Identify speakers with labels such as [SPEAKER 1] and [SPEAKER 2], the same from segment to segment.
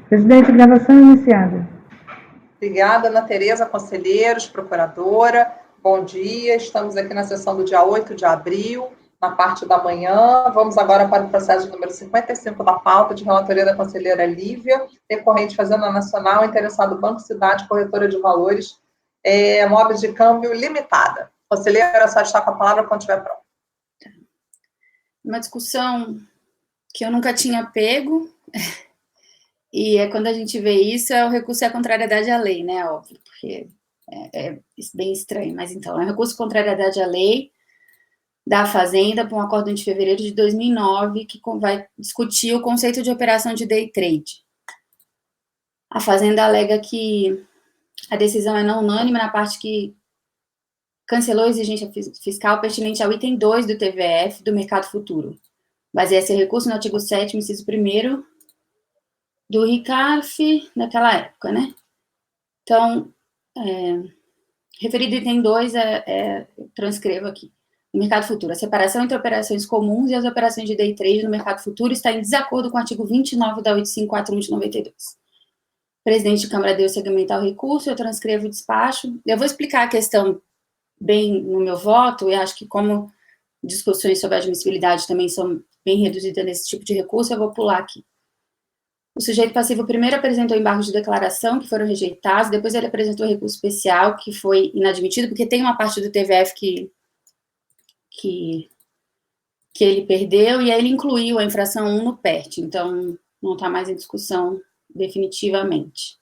[SPEAKER 1] Presidente, gravação iniciada.
[SPEAKER 2] Obrigada, Ana Tereza, conselheiros, procuradora. Bom dia, estamos aqui na sessão do dia 8 de abril, na parte da manhã. Vamos agora para o processo número 55 da pauta de relatoria da conselheira Lívia, decorrente Fazenda Nacional, interessado Banco Cidade, corretora de valores, móveis de câmbio limitada. Conselheira, só está com a palavra quando estiver pronto.
[SPEAKER 3] Uma discussão que eu nunca tinha pego, e quando a gente vê isso, o recurso à contrariedade à lei, né, óbvio, porque é bem estranho, mas então, é o recurso à contrariedade à lei da Fazenda para um acordo de fevereiro de 2009, que vai discutir o conceito de operação de day trade. A Fazenda alega que a decisão é não unânime na parte que cancelou a exigência fiscal pertinente ao item 2 do TVF do mercado futuro. Baseia-se o recurso no artigo 7º, inciso 1º, do RICARF, naquela época, né? Então, referido item 2, transcrevo aqui. No mercado futuro, a separação entre operações comuns e as operações de day trade no mercado futuro está em desacordo com o artigo 29 da 8541 de 92. O presidente de Câmara deu seguimento ao recurso, eu transcrevo o despacho. Eu vou explicar a questão bem no meu voto, e acho que como discussões sobre admissibilidade também são bem reduzidas nesse tipo de recurso, eu vou pular aqui. O sujeito passivo primeiro apresentou embargos de declaração, que foram rejeitados, depois ele apresentou recurso especial, que foi inadmitido, porque tem uma parte do TVF que ele perdeu, e aí ele incluiu a infração 1 no PERT, então não está mais em discussão definitivamente.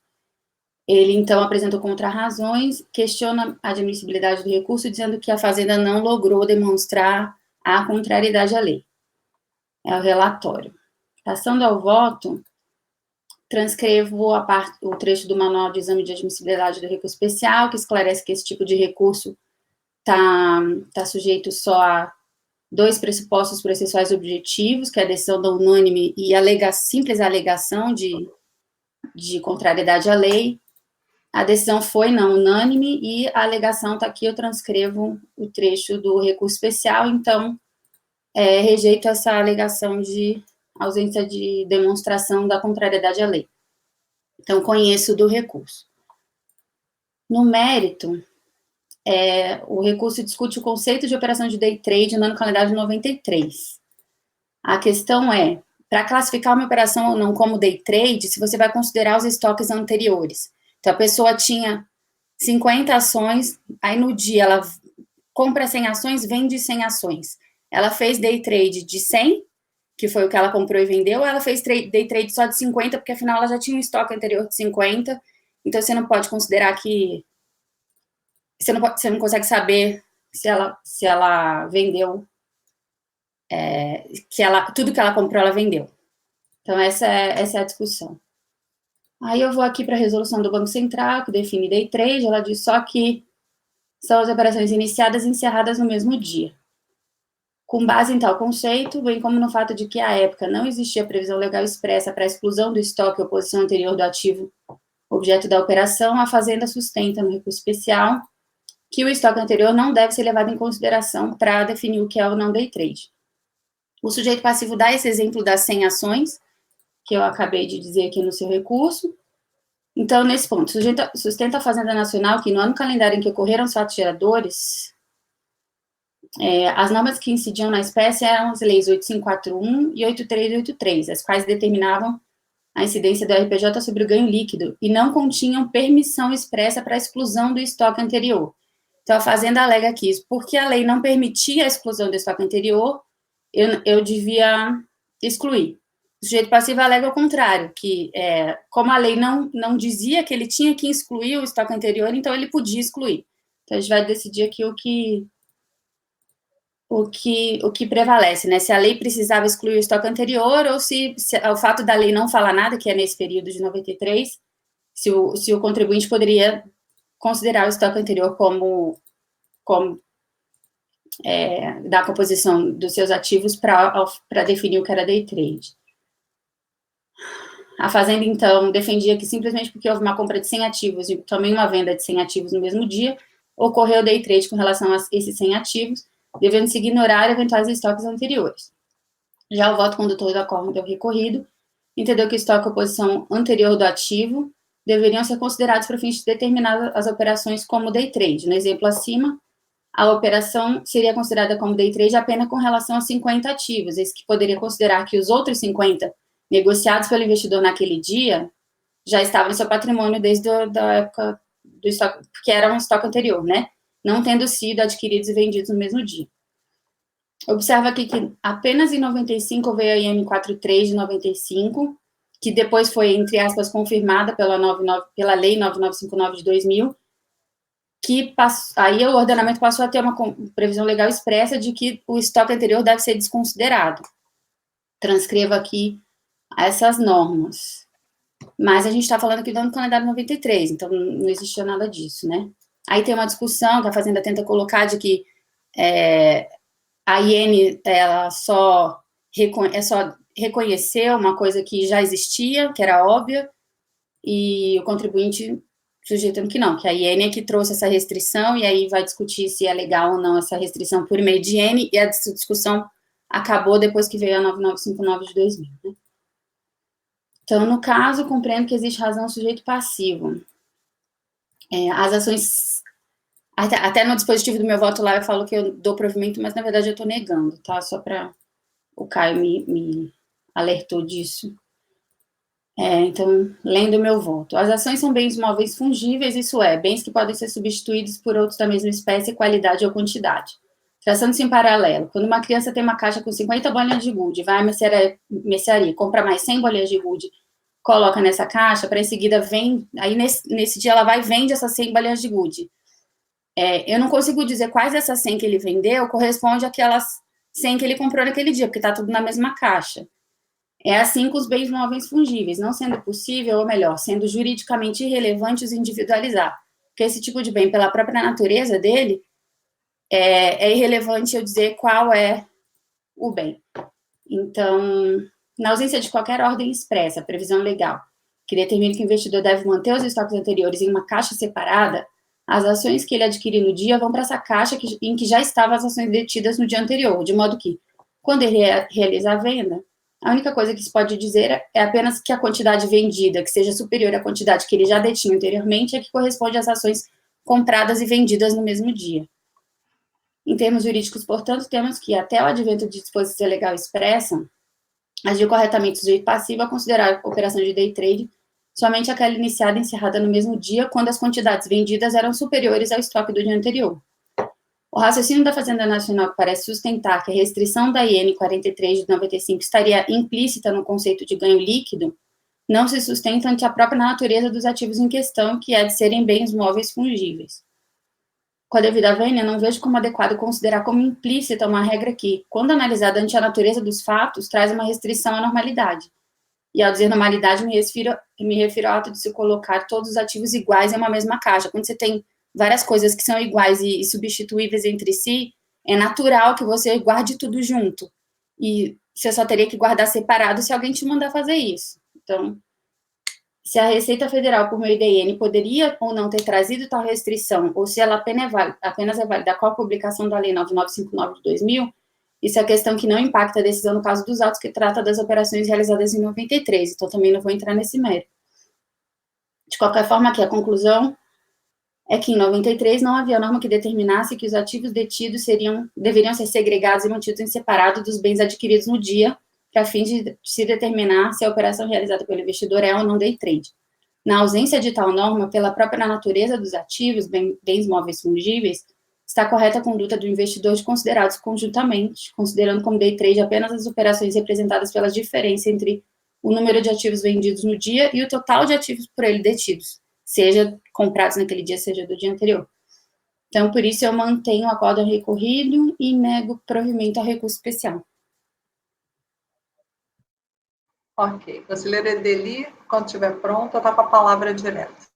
[SPEAKER 3] Ele, então, apresentou contrarrazões, questiona a admissibilidade do recurso, dizendo que a Fazenda não logrou demonstrar a contrariedade à lei. É o relatório. Passando ao voto, transcrevo o trecho do Manual de Exame de Admissibilidade do Recurso Especial, que esclarece que esse tipo de recurso está sujeito só a 2 pressupostos processuais objetivos, que é a decisão da unânime e a simples alegação de contrariedade à lei. A decisão foi não unânime e a alegação está aqui, eu transcrevo o trecho do recurso especial, então, rejeito essa alegação de ausência de demonstração da contrariedade à lei. Então, conheço do recurso. No mérito, o recurso discute o conceito de operação de day trade no ano calendário de 93. A questão é, para classificar uma operação ou não como day trade, se você vai considerar os estoques anteriores. Então, a pessoa tinha 50 ações, aí no dia ela compra 100 ações, vende 100 ações. Ela fez day trade de 100, que foi o que ela comprou e vendeu, ou ela fez day trade só de 50, porque afinal ela já tinha um estoque anterior de 50, então você não pode considerar que... Você não consegue saber se ela vendeu, tudo que ela comprou, ela vendeu. Então, essa é a discussão. Aí eu vou aqui para a resolução do Banco Central, que define day trade, ela diz só que são as operações iniciadas e encerradas no mesmo dia. Com base em tal conceito, bem como no fato de que, à época, não existia previsão legal expressa para a exclusão do estoque ou posição anterior do ativo objeto da operação, a Fazenda sustenta, no recurso especial, que o estoque anterior não deve ser levado em consideração para definir o que é o não day trade. O sujeito passivo dá esse exemplo das 100 ações, que eu acabei de dizer aqui no seu recurso. Então, nesse ponto, sustenta a Fazenda Nacional que no ano calendário em que ocorreram os fatos geradores, as normas que incidiam na espécie eram as leis 8541 e 8383, as quais determinavam a incidência do RPJ sobre o ganho líquido e não continham permissão expressa para a exclusão do estoque anterior. Então, a Fazenda alega que isso, porque a lei não permitia a exclusão do estoque anterior, eu devia excluir. O sujeito passivo alega o contrário, que como a lei não dizia que ele tinha que excluir o estoque anterior, então ele podia excluir. Então, a gente vai decidir aqui o que prevalece, né? Se a lei precisava excluir o estoque anterior ou se o fato da lei não falar nada, que é nesse período de 93, se o contribuinte poderia considerar o estoque anterior como da composição dos seus ativos para definir o que era day trade. A Fazenda, então, defendia que simplesmente porque houve uma compra de 100 ativos e também uma venda de 100 ativos no mesmo dia, ocorreu day trade com relação a esses 100 ativos, devendo-se ignorar eventuais estoques anteriores. Já o voto condutor do acordo recorrido entendeu que o estoque ou posição anterior do ativo deveriam ser considerados para fins de determinar as operações como day trade. No exemplo acima, a operação seria considerada como day trade apenas com relação a 50 ativos, esse que poderia considerar que os outros 50 negociados pelo investidor naquele dia já estavam em seu patrimônio desde a época do estoque, que era um estoque anterior, né? Não tendo sido adquiridos e vendidos no mesmo dia. Observa aqui que apenas em 95 veio a IN 43 de 95, que depois foi, entre aspas, confirmada pela Lei 9959 de 2000, que aí o ordenamento passou a ter uma previsão legal expressa de que o estoque anterior deve ser desconsiderado. Transcreva aqui essas normas. Mas a gente está falando aqui do ano calendário 93, então não existia nada disso, né? Aí tem uma discussão que a Fazenda tenta colocar de que a IN ela só reconheceu uma coisa que já existia, que era óbvia, e o contribuinte sujeitando que não, que a IN é que trouxe essa restrição, e aí vai discutir se é legal ou não essa restrição por meio de IN, e essa discussão acabou depois que veio a 9959 de 2000, né? Então, no caso, compreendo que existe razão sujeito passivo. As ações... Até no dispositivo do meu voto lá eu falo que eu dou provimento, mas na verdade eu estou negando, tá? Só para... O Caio me alertou disso. Então, lendo o meu voto. As ações são bens móveis fungíveis, isso é, bens que podem ser substituídos por outros da mesma espécie, qualidade ou quantidade. Traçando-se em paralelo, quando uma criança tem uma caixa com 50 bolinhas de gude, vai à mercearia, compra mais 100 bolinhas de gude, coloca nessa caixa, para em seguida vende, aí nesse dia ela vai e vende essas 100 bolinhas de gude. Eu não consigo dizer quais dessas 100 que ele vendeu corresponde àquelas 100 que ele comprou naquele dia, porque está tudo na mesma caixa. É assim com os bens móveis fungíveis, não sendo possível, ou melhor, sendo juridicamente irrelevante os individualizar. Porque esse tipo de bem, pela própria natureza dele, é irrelevante eu dizer qual é o bem. Então, na ausência de qualquer ordem expressa, previsão legal, que determine que o investidor deve manter os estoques anteriores em uma caixa separada, as ações que ele adquirir no dia vão para essa caixa em que já estavam as ações detidas no dia anterior, de modo que, quando ele realizar a venda, a única coisa que se pode dizer é apenas que a quantidade vendida, que seja superior à quantidade que ele já detinha anteriormente, é que corresponde às ações compradas e vendidas no mesmo dia. Em termos jurídicos, portanto, temos que, até o advento de disposição legal expressa, agir corretamente o sujeito passivo a considerar a operação de day trade somente aquela iniciada e encerrada no mesmo dia, quando as quantidades vendidas eram superiores ao estoque do dia anterior. O raciocínio da Fazenda Nacional que parece sustentar que a restrição da IN 43 de 95 estaria implícita no conceito de ganho líquido, não se sustenta ante a própria natureza dos ativos em questão, que é de serem bens móveis fungíveis. Com a devida vênia, não vejo como adequado considerar como implícita uma regra que, quando analisada ante a natureza dos fatos, traz uma restrição à normalidade. E ao dizer normalidade, me refiro ao ato de se colocar todos os ativos iguais em uma mesma caixa. Quando você tem várias coisas que são iguais e substituíveis entre si, é natural que você guarde tudo junto. E você só teria que guardar separado se alguém te mandar fazer isso. Então, se a Receita Federal, por meio da IN, poderia ou não ter trazido tal restrição, ou se ela apenas é válida com a publicação da Lei 9959 de 2000, isso é questão que não impacta a decisão no caso dos autos, que trata das operações realizadas em 93, então também não vou entrar nesse mérito. De qualquer forma, aqui a conclusão é que em 93 não havia norma que determinasse que os ativos detidos deveriam ser segregados e mantidos em separado dos bens adquiridos no dia, para fim de se determinar se a operação realizada pelo investidor é ou não day trade. Na ausência de tal norma, pela própria natureza dos ativos, bens móveis fungíveis, está correta a conduta do investidor de considerados conjuntamente, considerando como day trade apenas as operações representadas pela diferença entre o número de ativos vendidos no dia e o total de ativos por ele detidos, seja comprados naquele dia, seja do dia anterior. Então, por isso, eu mantenho o acórdão recorrido e nego provimento ao recurso especial.
[SPEAKER 2] Ok. Conselheira Edeli, quando estiver pronta, está com a palavra direto.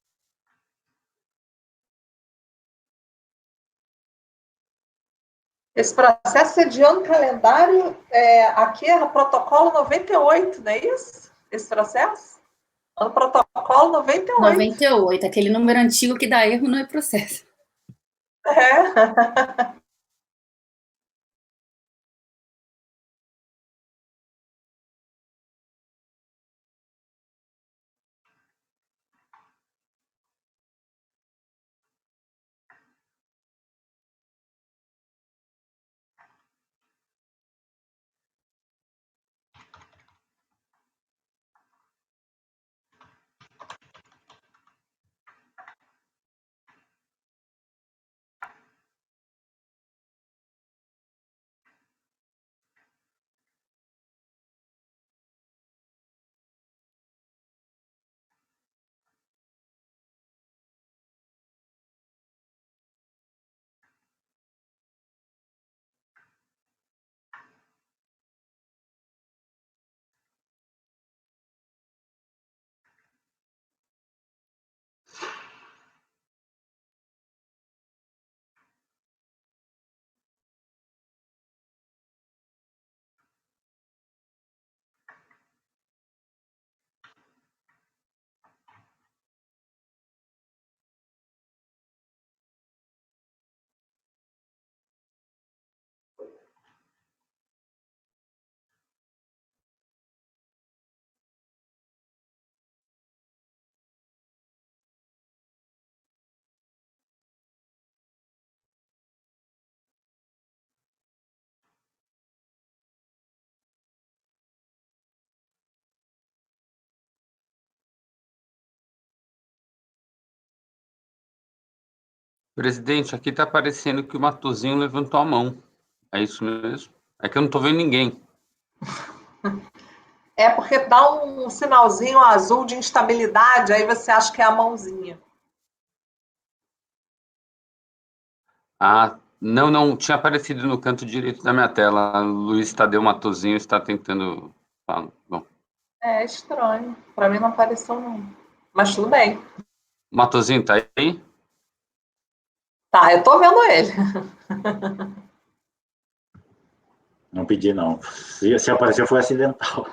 [SPEAKER 2] Esse processo é de ano calendário, aqui é o protocolo 98, não é isso? Esse processo? O protocolo 98.
[SPEAKER 3] 98, aquele número antigo que dá erro não é processo.
[SPEAKER 2] É.
[SPEAKER 4] Presidente, aqui está aparecendo que o Matosinho levantou a mão. É isso mesmo? É que eu não estou vendo ninguém.
[SPEAKER 2] É porque dá um sinalzinho azul de instabilidade, aí você acha que é a mãozinha.
[SPEAKER 4] Ah, não, tinha aparecido no canto direito da minha tela. Luiz Tadeu Matosinho está tentando... Bom,
[SPEAKER 2] É estranho. Para mim não apareceu, não. Mas tudo bem.
[SPEAKER 4] Matosinho, tá aí?
[SPEAKER 2] Tá, eu tô vendo ele.
[SPEAKER 5] Não pedi, não. Se apareceu, foi acidental.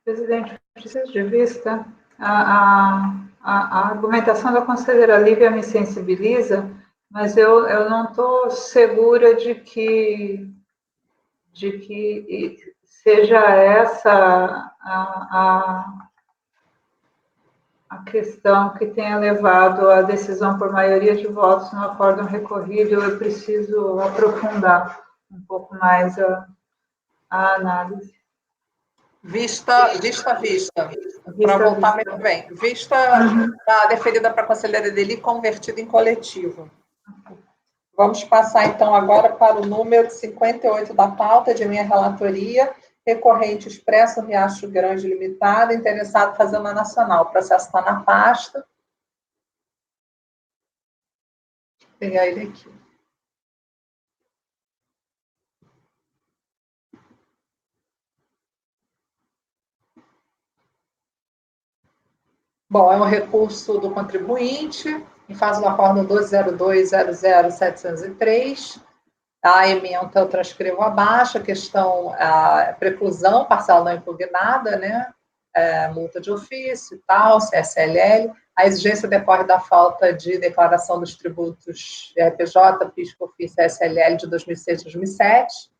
[SPEAKER 1] Presidente, preciso de vista. A argumentação da conselheira Lívia me sensibiliza, mas eu não estou segura de que seja essa a questão que tenha levado à decisão por maioria de votos no acórdão recorrido. Eu preciso aprofundar um pouco mais a análise.
[SPEAKER 2] Vista. Para voltar muito bem. Vista deferida para a conselheira Edeli, convertida em coletivo. Vamos passar, então, agora para o número 58 da pauta de minha relatoria, recorrente Expresso Riacho Grande Limitada, interessado fazendo a nacional. O processo está na pasta. Vou pegar ele aqui. Bom, é um recurso do contribuinte, em fase do acórdão 1202.00.703. A ementa eu transcrevo abaixo, a questão, a preclusão, parcela não impugnada, né? Multa de ofício e tal, CSLL. A exigência decorre da falta de declaração dos tributos RPJ, PIS, COFINS e CSLL de 2006 e 2007.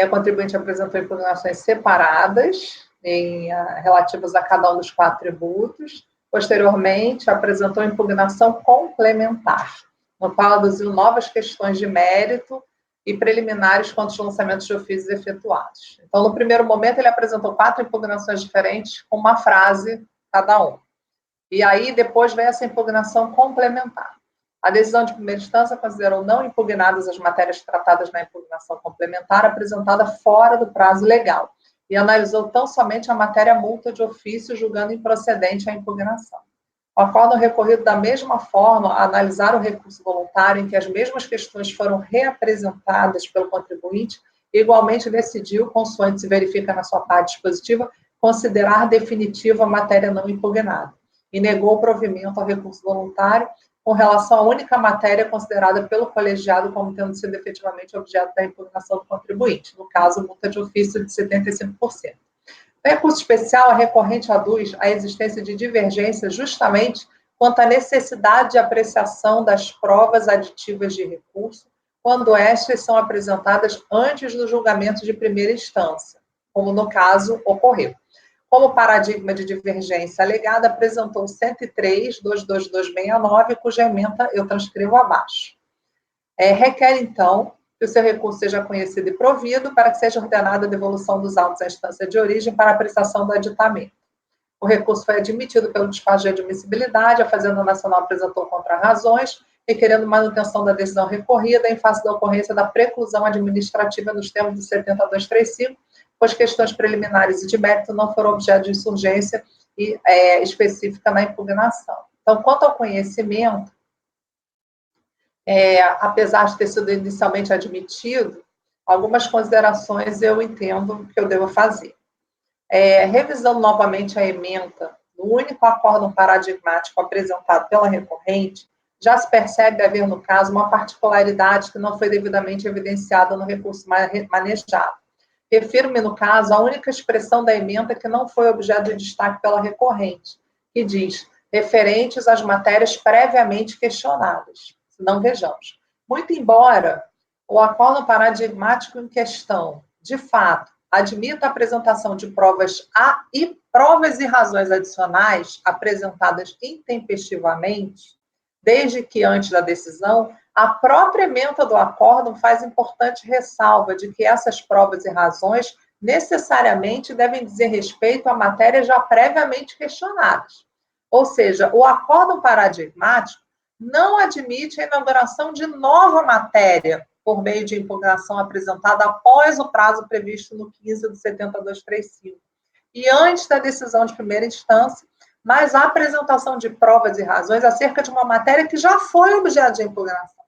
[SPEAKER 2] O contribuinte apresentou impugnações separadas, relativas a cada um dos 4 tributos. Posteriormente, apresentou impugnação complementar, no qual aduziu novas questões de mérito e preliminares contra os lançamentos de ofícios efetuados. Então, no primeiro momento, ele apresentou 4 impugnações diferentes, com uma frase cada um. E aí, depois, veio essa impugnação complementar. A decisão de primeira instância considerou não impugnadas as matérias tratadas na impugnação complementar apresentada fora do prazo legal e analisou tão somente a matéria multa de ofício, julgando improcedente a impugnação. O acórdão recorrido da mesma forma a analisar o recurso voluntário em que as mesmas questões foram reapresentadas pelo contribuinte, igualmente decidiu, consoante se verifica na sua parte dispositiva, considerar definitiva a matéria não impugnada e negou o provimento ao recurso voluntário com relação à única matéria considerada pelo colegiado como tendo sido efetivamente objeto da impugnação do contribuinte, no caso, multa de ofício de 75%. No recurso especial, a recorrente aduz a existência de divergência justamente quanto à necessidade de apreciação das provas aditivas de recurso, quando estas são apresentadas antes do julgamento de primeira instância, como no caso ocorreu. Como paradigma de divergência alegada, apresentou 103.22269, cuja ementa eu transcrevo abaixo. Requer, então, que o seu recurso seja conhecido e provido para que seja ordenada a devolução dos autos à instância de origem para apreciação do aditamento. O recurso foi admitido pelo despacho de admissibilidade, a Fazenda Nacional apresentou contrarrazões, requerendo manutenção da decisão recorrida em face da ocorrência da preclusão administrativa nos termos do 7235, pois questões preliminares e de mérito não foram objeto de insurgência específica na impugnação. Então, quanto ao conhecimento, apesar de ter sido inicialmente admitido, algumas considerações eu entendo que eu devo fazer. Revisando novamente a ementa, no único acórdão paradigmático apresentado pela recorrente, já se percebe haver, no caso, uma particularidade que não foi devidamente evidenciada no recurso manejado. Refiro-me, no caso, à única expressão da ementa que não foi objeto de destaque pela recorrente, que diz, referentes às matérias previamente questionadas. Se não, vejamos. Muito embora o acórdão paradigmático em questão, de fato, admita a apresentação de provas e razões adicionais apresentadas intempestivamente, desde que antes da decisão, a própria ementa do acórdão faz importante ressalva de que essas provas e razões necessariamente devem dizer respeito a matérias já previamente questionadas. Ou seja, o acórdão paradigmático não admite a inauguração de nova matéria por meio de impugnação apresentada após o prazo previsto no 15 do 7235 e antes da decisão de primeira instância, mas a apresentação de provas e razões acerca de uma matéria que já foi objeto de impugnação.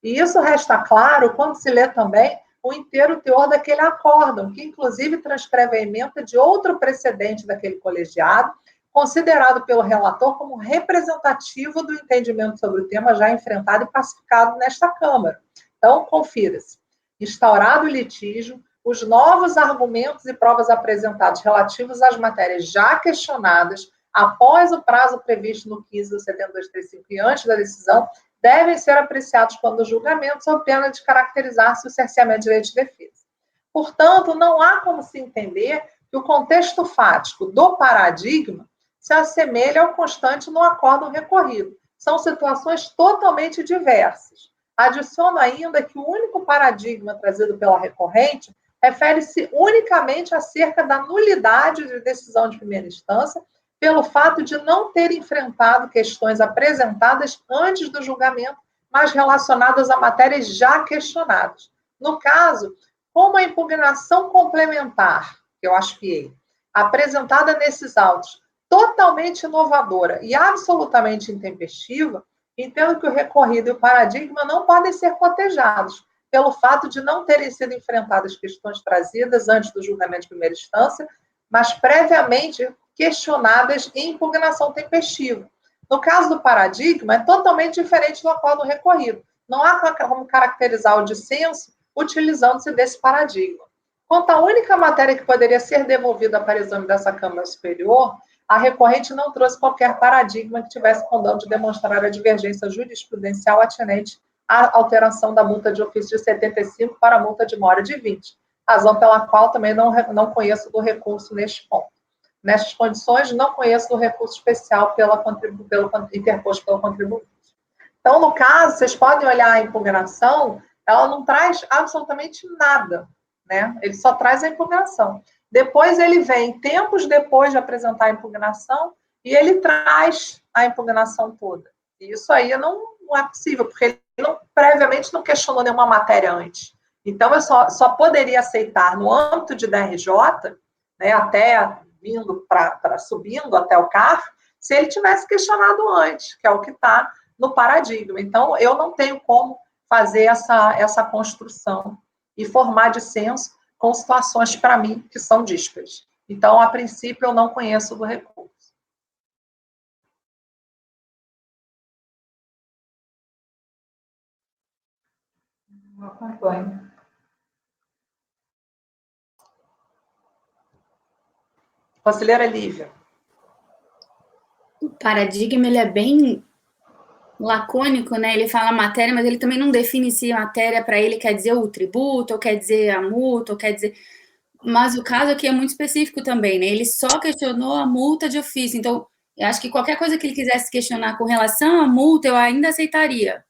[SPEAKER 2] E isso resta claro quando se lê também o inteiro teor daquele acórdão, que inclusive transcreve a ementa de outro precedente daquele colegiado, considerado pelo relator como representativo do entendimento sobre o tema já enfrentado e pacificado nesta Câmara. Então, confira-se. Instaurado o litígio, os novos argumentos e provas apresentados relativos às matérias já questionadas após o prazo previsto no 15 do 7235 e antes da decisão, devem ser apreciados quando o julgamento, sob pena de caracterizar-se o cerceamento de direito de defesa. Portanto, não há como se entender que o contexto fático do paradigma se assemelha ao constante no acórdão recorrido. São situações totalmente diversas. Adiciono ainda que o único paradigma trazido pela recorrente refere-se unicamente acerca da nulidade de decisão de primeira instância, pelo fato de não ter enfrentado questões apresentadas antes do julgamento, mas relacionadas a matérias já questionadas. No caso, como a impugnação complementar, que eu aspiei, apresentada nesses autos, totalmente inovadora e absolutamente intempestiva, entendo que o recorrido e o paradigma não podem ser cotejados pelo fato de não terem sido enfrentadas questões trazidas antes do julgamento de primeira instância, mas previamente questionadas em impugnação tempestiva. No caso do paradigma, é totalmente diferente do acordo recorrido. Não há como caracterizar o dissenso utilizando-se desse paradigma. Quanto à única matéria que poderia ser devolvida para exame dessa Câmara Superior, a recorrente não trouxe qualquer paradigma que tivesse condão de demonstrar a divergência jurisprudencial atinente à alteração da multa de ofício de 75 para a multa de mora de 20, razão pela qual também não conheço do recurso neste ponto. Nestas condições, não conheço do recurso especial interposto pelo contribuinte. Então, no caso, vocês podem olhar a impugnação, ela não traz absolutamente nada, né? Ele só traz a impugnação. Depois ele vem, tempos depois de apresentar a impugnação, e ele traz a impugnação toda. E isso aí não é possível, porque ele previamente não questionou nenhuma matéria antes. Então, eu só poderia aceitar no âmbito de DRJ, né, até subindo até o CAR, se ele tivesse questionado antes, que é o que está no paradigma. Então, eu não tenho como fazer essa construção e formar dissenso com situações, para mim, que são díspares. Então, a princípio, eu não conheço do recurso.
[SPEAKER 1] Eu acompanho.
[SPEAKER 2] Conselheira Lívia.
[SPEAKER 3] O paradigma, ele é bem lacônico, né? Ele fala matéria, mas ele também não define se a matéria para ele quer dizer o tributo, ou quer dizer a multa, ou quer dizer... Mas o caso aqui é muito específico também, né? Ele só questionou a multa de ofício. Então, eu acho que qualquer coisa que ele quisesse questionar com relação à multa, eu ainda aceitaria.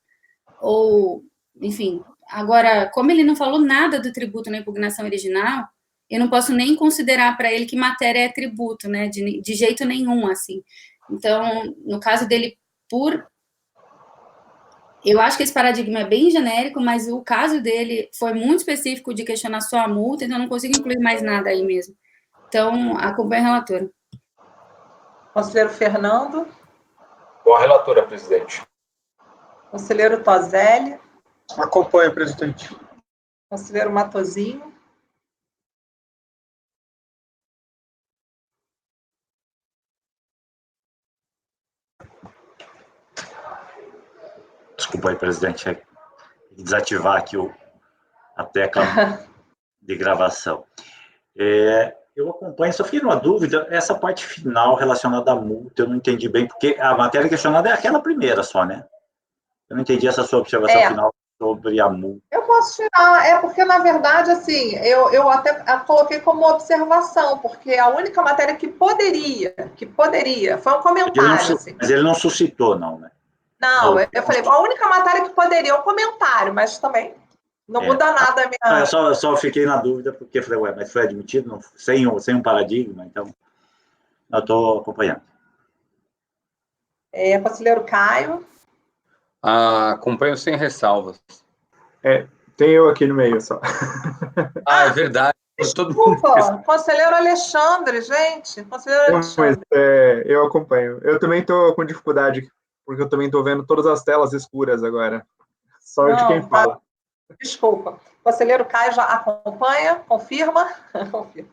[SPEAKER 3] Ou, enfim... Agora, como ele não falou nada do tributo na impugnação original, eu não posso nem considerar para ele que matéria é tributo, né? De jeito nenhum, assim. Então, no caso dele, eu acho que esse paradigma é bem genérico, mas o caso dele foi muito específico de questionar só a multa, então eu não consigo incluir mais nada aí mesmo. Então, acompanho a relatora.
[SPEAKER 2] Conselheiro Fernando.
[SPEAKER 6] Com a relatora, presidente.
[SPEAKER 2] Conselheiro Tozelli.
[SPEAKER 6] Acompanho, presidente.
[SPEAKER 2] Conselheiro Matosinho.
[SPEAKER 5] Desculpa aí, presidente, desativar aqui a tecla de gravação. Eu acompanho, só fiquei numa dúvida, essa parte final relacionada à multa, eu não entendi bem, porque a matéria questionada é aquela primeira só, né? Eu não entendi essa sua observação final sobre a multa.
[SPEAKER 2] Eu posso tirar, porque, na verdade, assim, eu até coloquei como observação, porque a única matéria que poderia, foi um comentário, assim.
[SPEAKER 5] Mas ele não suscitou, não, né?
[SPEAKER 2] Não, eu falei, a única matéria que poderia é um comentário, mas também não muda nada a minha...
[SPEAKER 5] Eu só fiquei na dúvida, porque falei, mas foi admitido não, sem um paradigma, então eu estou acompanhando.
[SPEAKER 2] Conselheiro Caio.
[SPEAKER 4] Acompanho sem ressalvas.
[SPEAKER 6] Tem eu aqui no meio só.
[SPEAKER 4] É verdade.
[SPEAKER 2] Desculpa, conselheiro Alexandre, gente. Conselheiro Alexandre.
[SPEAKER 6] Eu acompanho. Eu também estou com dificuldade, porque eu também estou vendo todas as telas escuras agora. Só de quem fala.
[SPEAKER 2] Desculpa. Conselheiro Caio já acompanha? Confirma? Confirma.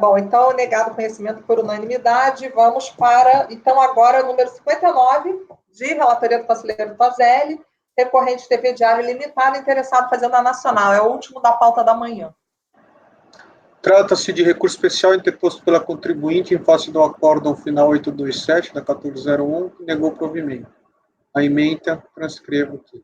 [SPEAKER 2] Bom, então, negado conhecimento por unanimidade. Vamos para, então, agora, o número 59, de relatoria do conselheiro Tozelli, recorrente TV Diário Limitada, interessado em Fazenda Nacional. É o último da pauta da manhã.
[SPEAKER 7] Trata-se de recurso especial interposto pela contribuinte em face do acórdão final 827 da 1401, que negou o provimento. A ementa, transcrevo aqui.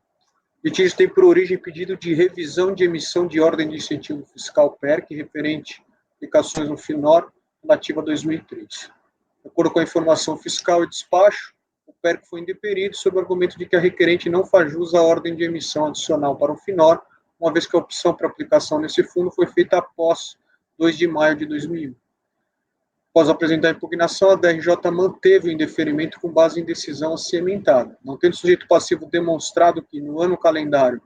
[SPEAKER 7] Litígio tem por origem pedido de revisão de emissão de ordem de incentivo fiscal PERC, referente a aplicações no FINOR, relativa a 2003. De acordo com a informação fiscal e despacho, o PERC foi indeferido sob o argumento de que a requerente não faz jus à ordem de emissão adicional para o FINOR, uma vez que a opção para aplicação nesse fundo foi feita após 2 de maio de 2001. Após apresentar a impugnação, a DRJ manteve o indeferimento com base em decisão a ser ementada, não tendo sujeito passivo demonstrado que, no ano calendário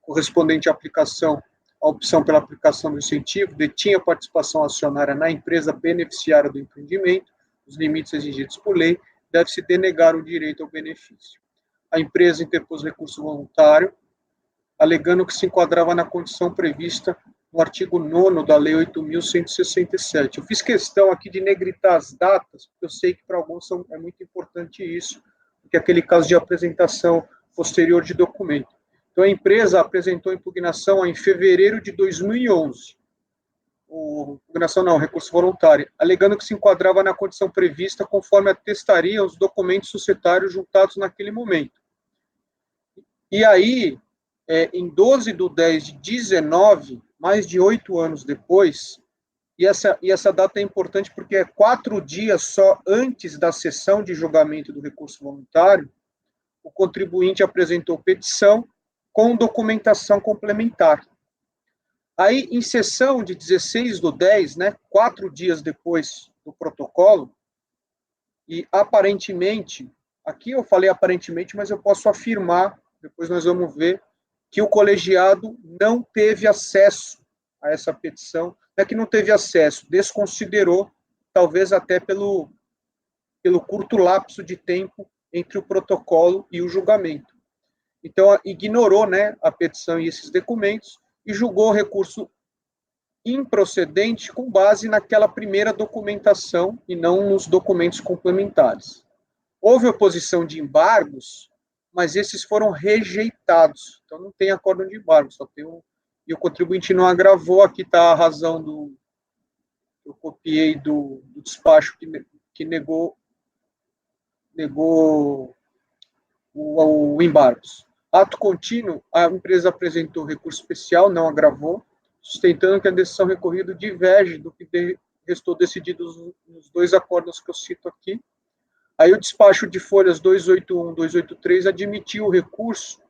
[SPEAKER 7] correspondente à aplicação a opção pela aplicação do incentivo, detinha participação acionária na empresa beneficiária do empreendimento, os limites exigidos por lei, deve-se denegar o direito ao benefício. A empresa interpôs recurso voluntário, alegando que se enquadrava na condição prevista no artigo 9º da Lei 8.167. Eu fiz questão aqui de negritar as datas, porque eu sei que para alguns é muito importante isso, porque é aquele caso de apresentação posterior de documento. Então, a empresa apresentou impugnação em fevereiro de 2011. Recurso voluntário, alegando que se enquadrava na condição prevista conforme atestariam os documentos societários juntados naquele momento. E aí, em 12/10/19, mais de 8 anos depois, e essa data é importante porque é 4 dias só antes da sessão de julgamento do recurso voluntário, o contribuinte apresentou petição com documentação complementar. Aí, em sessão de 16/10, 4 dias depois do protocolo, e aparentemente, aqui eu falei aparentemente, mas eu posso afirmar, depois nós vamos ver, que o colegiado não teve acesso a essa petição, não é que não teve acesso, desconsiderou, talvez até pelo curto lapso de tempo entre o protocolo e o julgamento. Então, ignorou, a petição e esses documentos e julgou o recurso improcedente com base naquela primeira documentação e não nos documentos complementares. Houve oposição de embargos, mas esses foram rejeitados. Então, não tem acórdão de embargo, só tem e o contribuinte não agravou. Aqui está a razão eu copiei do despacho que negou o embargos. Ato contínuo, a empresa apresentou recurso especial, não agravou, sustentando que a decisão recorrida diverge do que restou decidido nos 2 acórdãos que eu cito aqui. Aí o despacho de folhas 281 e 283 admitiu o recurso,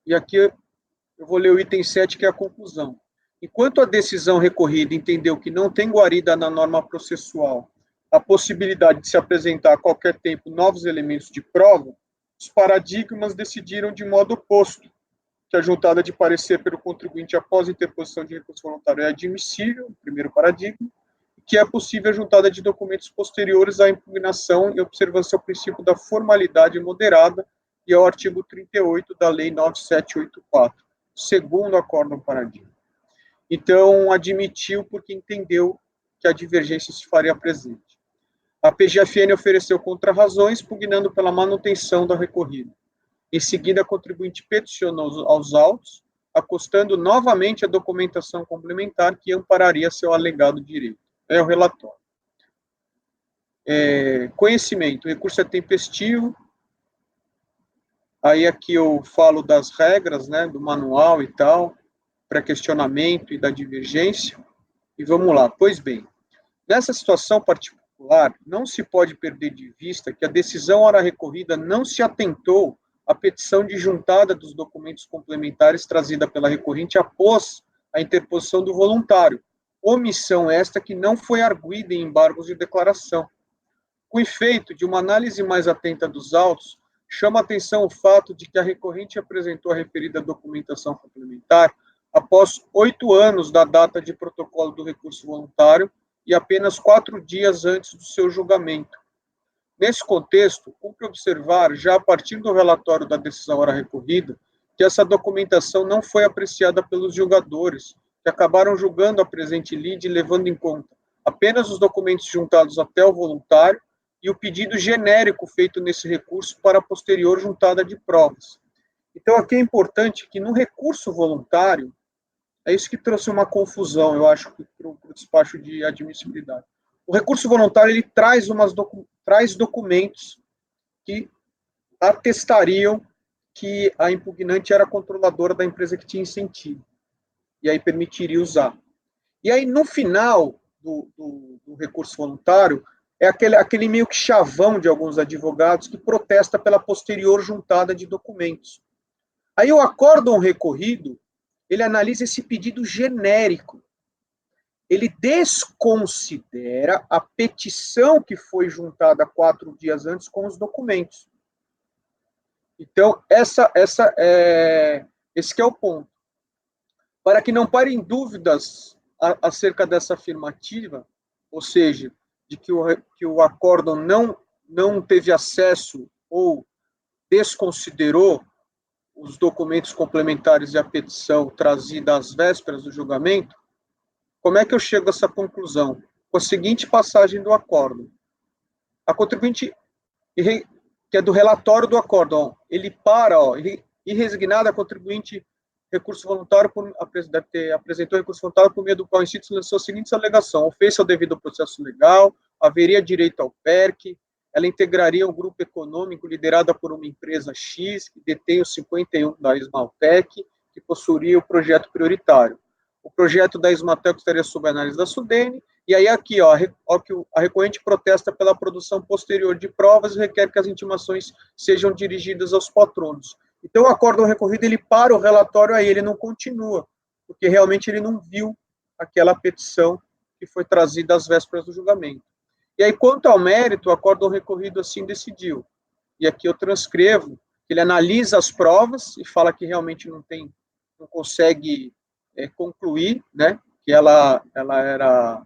[SPEAKER 7] e aqui eu vou ler o item 7, que é a conclusão. Enquanto a decisão recorrida entendeu que não tem guarida na norma processual a possibilidade de se apresentar a qualquer tempo novos elementos de prova, os paradigmas decidiram de modo oposto, que a juntada de parecer pelo contribuinte após a interposição de recurso voluntário é admissível, primeiro paradigma, e que é possível a juntada de documentos posteriores à impugnação em observância ao princípio da formalidade moderada e ao artigo 38 da Lei 9784, segundo acórdão paradigma. Então, admitiu porque entendeu que a divergência se faria presente. A PGFN ofereceu contrarrazões, pugnando pela manutenção da recorrida. Em seguida, a contribuinte peticionou aos autos, acostando novamente a documentação complementar que ampararia seu alegado direito. É o relatório. Conhecimento. O recurso é tempestivo. Aí aqui eu falo das regras, do manual e tal, para questionamento e da divergência. E vamos lá. Pois bem, nessa situação particular, não se pode perder de vista que a decisão ora recorrida não se atentou à petição de juntada dos documentos complementares trazida pela recorrente após a interposição do voluntário, omissão esta que não foi arguida em embargos de declaração. Com efeito de uma análise mais atenta dos autos, chama a atenção o fato de que a recorrente apresentou a referida documentação complementar após 8 anos da data de protocolo do recurso voluntário e apenas 4 dias antes do seu julgamento. Nesse contexto, cumpre observar, já a partir do relatório da decisão ora recorrida, que essa documentação não foi apreciada pelos julgadores, que acabaram julgando a presente lide, levando em conta apenas os documentos juntados até o voluntário e o pedido genérico feito nesse recurso para a posterior juntada de provas. Então, aqui é importante que no recurso voluntário, é isso que trouxe uma confusão, eu acho, para o despacho de admissibilidade. O recurso voluntário, ele traz documentos que atestariam que a impugnante era controladora da empresa que tinha incentivo, e aí permitiria usar. E aí, no final do recurso voluntário, é aquele meio que chavão de alguns advogados que protesta pela posterior juntada de documentos. Aí o acórdão recorrido, ele analisa esse pedido genérico. Ele desconsidera a petição que foi juntada 4 dias antes com os documentos. Então, esse que é o ponto. Para que não parem dúvidas acerca dessa afirmativa, ou seja, de que o acórdão não teve acesso ou desconsiderou os documentos complementares e a petição trazida às vésperas do julgamento, como é que eu chego a essa conclusão? Com a seguinte passagem do acórdão. A contribuinte, que é do relatório do acórdão, ele irresignada, a contribuinte apresentou recurso voluntário por meio do qual o incide lançou a seguinte alegação: ofensa ao devido processo legal, haveria direito ao PERC, ela integraria um grupo econômico liderado por uma empresa X, que detém os 51 da Esmaltec, que possuiria o projeto prioritário. O projeto da Esmaltec estaria sob análise da SUDENE, e aí aqui, a recorrente protesta pela produção posterior de provas e requer que as intimações sejam dirigidas aos patronos. Então, o acórdão recorrido, ele para o relatório aí, ele não continua, porque realmente ele não viu aquela petição que foi trazida às vésperas do julgamento. E aí, quanto ao mérito, o acórdão recorrido assim decidiu. E aqui eu transcrevo, ele analisa as provas e fala que realmente não consegue concluir, né, que ela era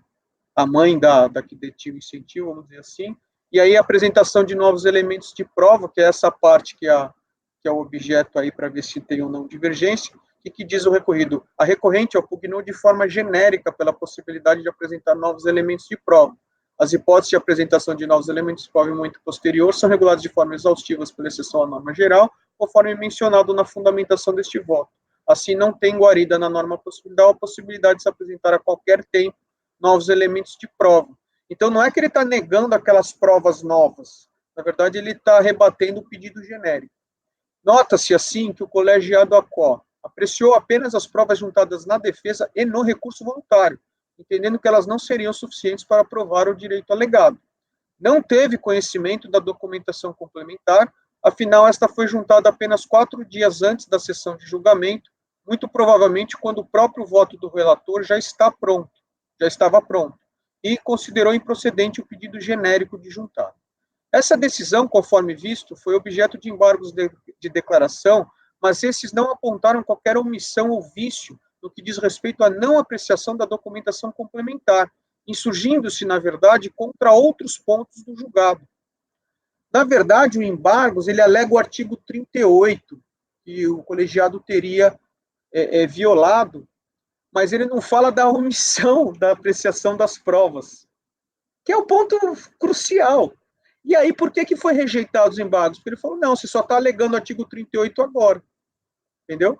[SPEAKER 7] a mãe da que detinha o incentivo, vamos dizer assim. E aí, a apresentação de novos elementos de prova, que é essa parte que é o objeto aí para ver se tem ou não divergência, e que diz o recorrido: a recorrente opugnou de forma genérica pela possibilidade de apresentar novos elementos de prova. As hipóteses de apresentação de novos elementos de prova em momento posterior são reguladas de forma exaustiva pela exceção à norma geral, conforme mencionado na fundamentação deste voto. Assim, não tem guarida na norma possibilidade a possibilidade de se apresentar a qualquer tempo novos elementos de prova. Então, não é que ele está negando aquelas provas novas. Na verdade, ele está rebatendo o pedido genérico. Nota-se, assim, que o colegiado ACO apreciou apenas as provas juntadas na defesa e no recurso voluntário, entendendo que elas não seriam suficientes para provar o direito alegado. Não teve conhecimento da documentação complementar, afinal, esta foi juntada apenas 4 dias antes da sessão de julgamento, muito provavelmente quando o próprio voto do relator já estava pronto, e considerou improcedente o pedido genérico de juntar. Essa decisão, conforme visto, foi objeto de embargos de declaração, mas esses não apontaram qualquer omissão ou vício no que diz respeito à não apreciação da documentação complementar, insurgindo-se, na verdade, contra outros pontos do julgado. Na verdade, o embargos, ele alega o artigo 38, que o colegiado teria violado, mas ele não fala da omissão da apreciação das provas, que é o ponto crucial. E aí, por que foi rejeitado os embargos? Porque ele falou, não, você só está alegando o artigo 38 agora. Entendeu?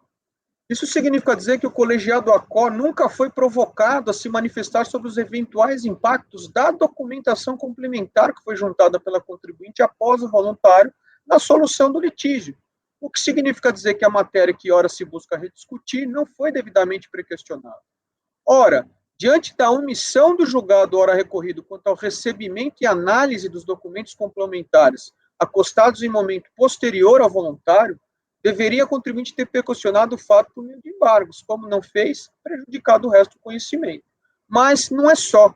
[SPEAKER 7] Isso significa dizer que o colegiado ACO nunca foi provocado a se manifestar sobre os eventuais impactos da documentação complementar que foi juntada pela contribuinte após o voluntário na solução do litígio. O que significa dizer que a matéria que ora se busca rediscutir não foi devidamente prequestionada. Ora, diante da omissão do julgado ora recorrido quanto ao recebimento e análise dos documentos complementares acostados em momento posterior ao voluntário, deveria a contribuinte ter precacionado o fato por meio de embargos, como não fez, prejudicado o resto do conhecimento. Mas não é só.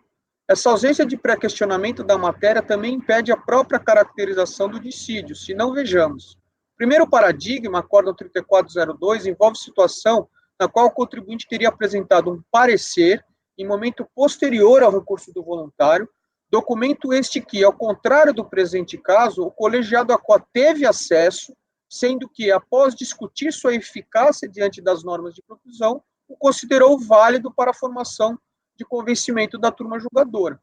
[SPEAKER 7] Essa ausência de pré-questionamento da matéria também impede a própria caracterização do dissídio, se não vejamos. O primeiro paradigma, acórdão 3402, envolve situação na qual o contribuinte teria apresentado um parecer em momento posterior ao recurso do voluntário, documento este que, ao contrário do presente caso, o colegiado a qual teve acesso, sendo que, após discutir sua eficácia diante das normas de preclusão, o considerou válido para a formação de convencimento da turma julgadora.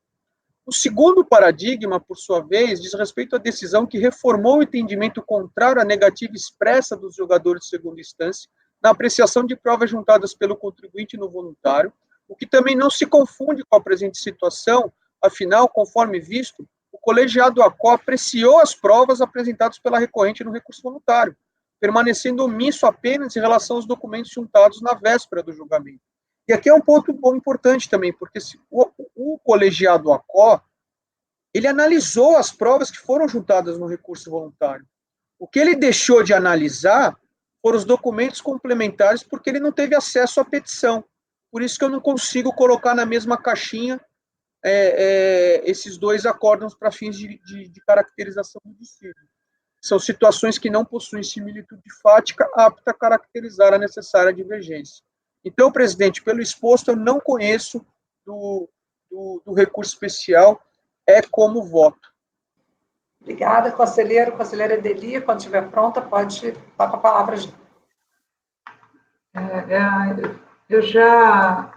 [SPEAKER 7] O segundo paradigma, por sua vez, diz respeito à decisão que reformou o entendimento contrário à negativa expressa dos julgadores de segunda instância na apreciação de provas juntadas pelo contribuinte no voluntário, o que também não se confunde com a presente situação, afinal, conforme visto, o colegiado ACO apreciou as provas apresentadas pela recorrente no recurso voluntário, permanecendo omisso apenas em relação aos documentos juntados na véspera do julgamento. E aqui é um ponto importante também, porque o colegiado ACO, ele analisou as provas que foram juntadas no recurso voluntário. O que ele deixou de analisar foram os documentos complementares, porque ele não teve acesso à petição. Por isso que eu não consigo colocar na mesma caixinha esses dois acórdãos para fins de caracterização do dissídio. São situações que não possuem similitude fática apta a caracterizar a necessária divergência. Então, presidente, pelo exposto, eu não conheço do recurso especial, é como voto.
[SPEAKER 2] Obrigada, conselheiro. Conselheira Edeli, quando estiver pronta, pode estar com a palavra.
[SPEAKER 1] Eu já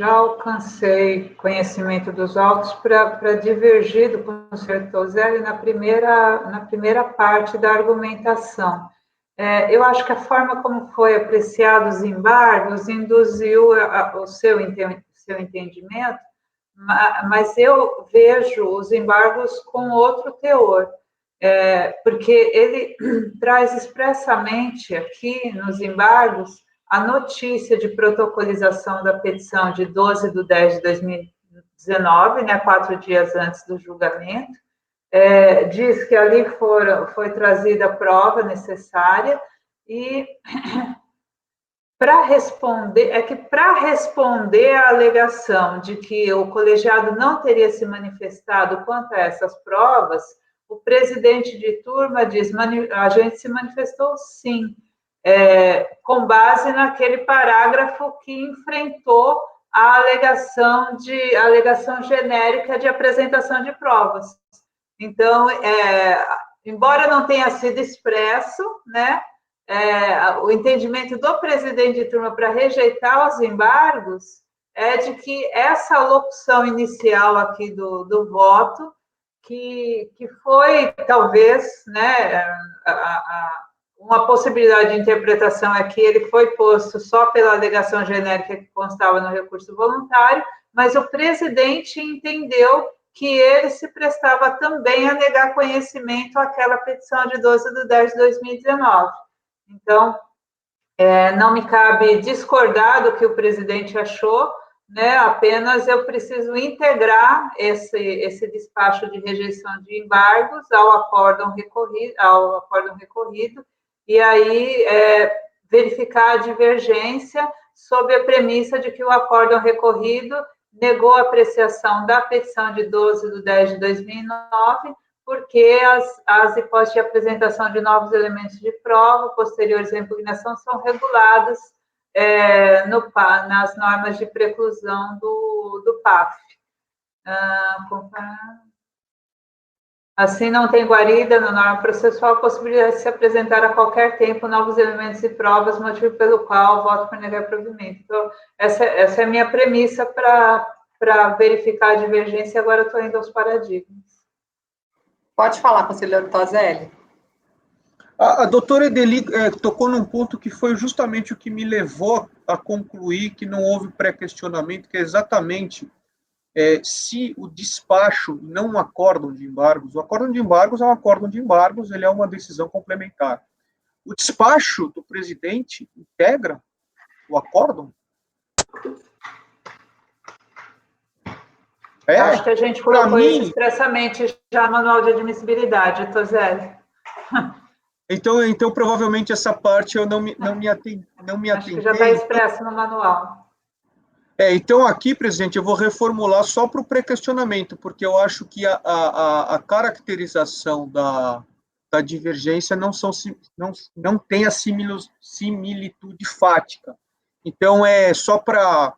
[SPEAKER 1] alcancei conhecimento dos autos para divergir do conselheiro Toselli na primeira parte da argumentação. Eu acho que a forma como foi apreciado os embargos induziu o seu entendimento, mas eu vejo os embargos com outro teor, porque ele traz expressamente aqui nos embargos a notícia de protocolização da petição de 12 de 10 de 2019, né, 4 dias antes do julgamento, diz que ali foi trazida a prova necessária e para responder à alegação de que o colegiado não teria se manifestado quanto a essas provas, o presidente de turma diz: a gente se manifestou sim, com base naquele parágrafo que enfrentou a alegação genérica de apresentação de provas. Então, embora não tenha sido expresso, né, o entendimento do presidente de turma para rejeitar os embargos é de que essa locução inicial aqui do voto, que foi, talvez, né, uma possibilidade de interpretação é que ele foi posto só pela alegação genérica que constava no recurso voluntário, mas o presidente entendeu que ele se prestava também a negar conhecimento àquela petição de 12 de 10 de 2019. Então, não me cabe discordar do que o presidente achou, né? Apenas eu preciso integrar esse despacho de rejeição de embargos ao acórdão recorrido, e aí verificar a divergência sob a premissa de que o acórdão recorrido negou a apreciação da petição de 12 de 10 de 2009, porque as hipóteses de apresentação de novos elementos de prova posteriores à impugnação são reguladas nas normas de preclusão do PAF. Assim, não tem guarida na norma processual a possibilidade de se apresentar a qualquer tempo novos elementos e provas, motivo pelo qual o voto por negar provimento. Então, essa é a minha premissa para verificar a divergência, agora eu estou indo aos paradigmas.
[SPEAKER 2] Pode falar, conselheiro Toselli.
[SPEAKER 7] A doutora Edeli tocou num ponto que foi justamente o que me levou a concluir que não houve pré-questionamento, que é exatamente se o despacho, não um acórdão de embargos, o acórdão de embargos é um acórdão de embargos, ele é uma decisão complementar. O despacho do presidente integra o acórdão?
[SPEAKER 1] Acho que a gente colocou isso expressamente já no manual de admissibilidade, Toselli.
[SPEAKER 7] Então, provavelmente, essa parte eu não me atentei.
[SPEAKER 1] Acho que já está expresso no manual.
[SPEAKER 7] Então, aqui, presidente, eu vou reformular só para o pré-questionamento, porque eu acho que a caracterização da divergência não tem a similitude fática. Então, só para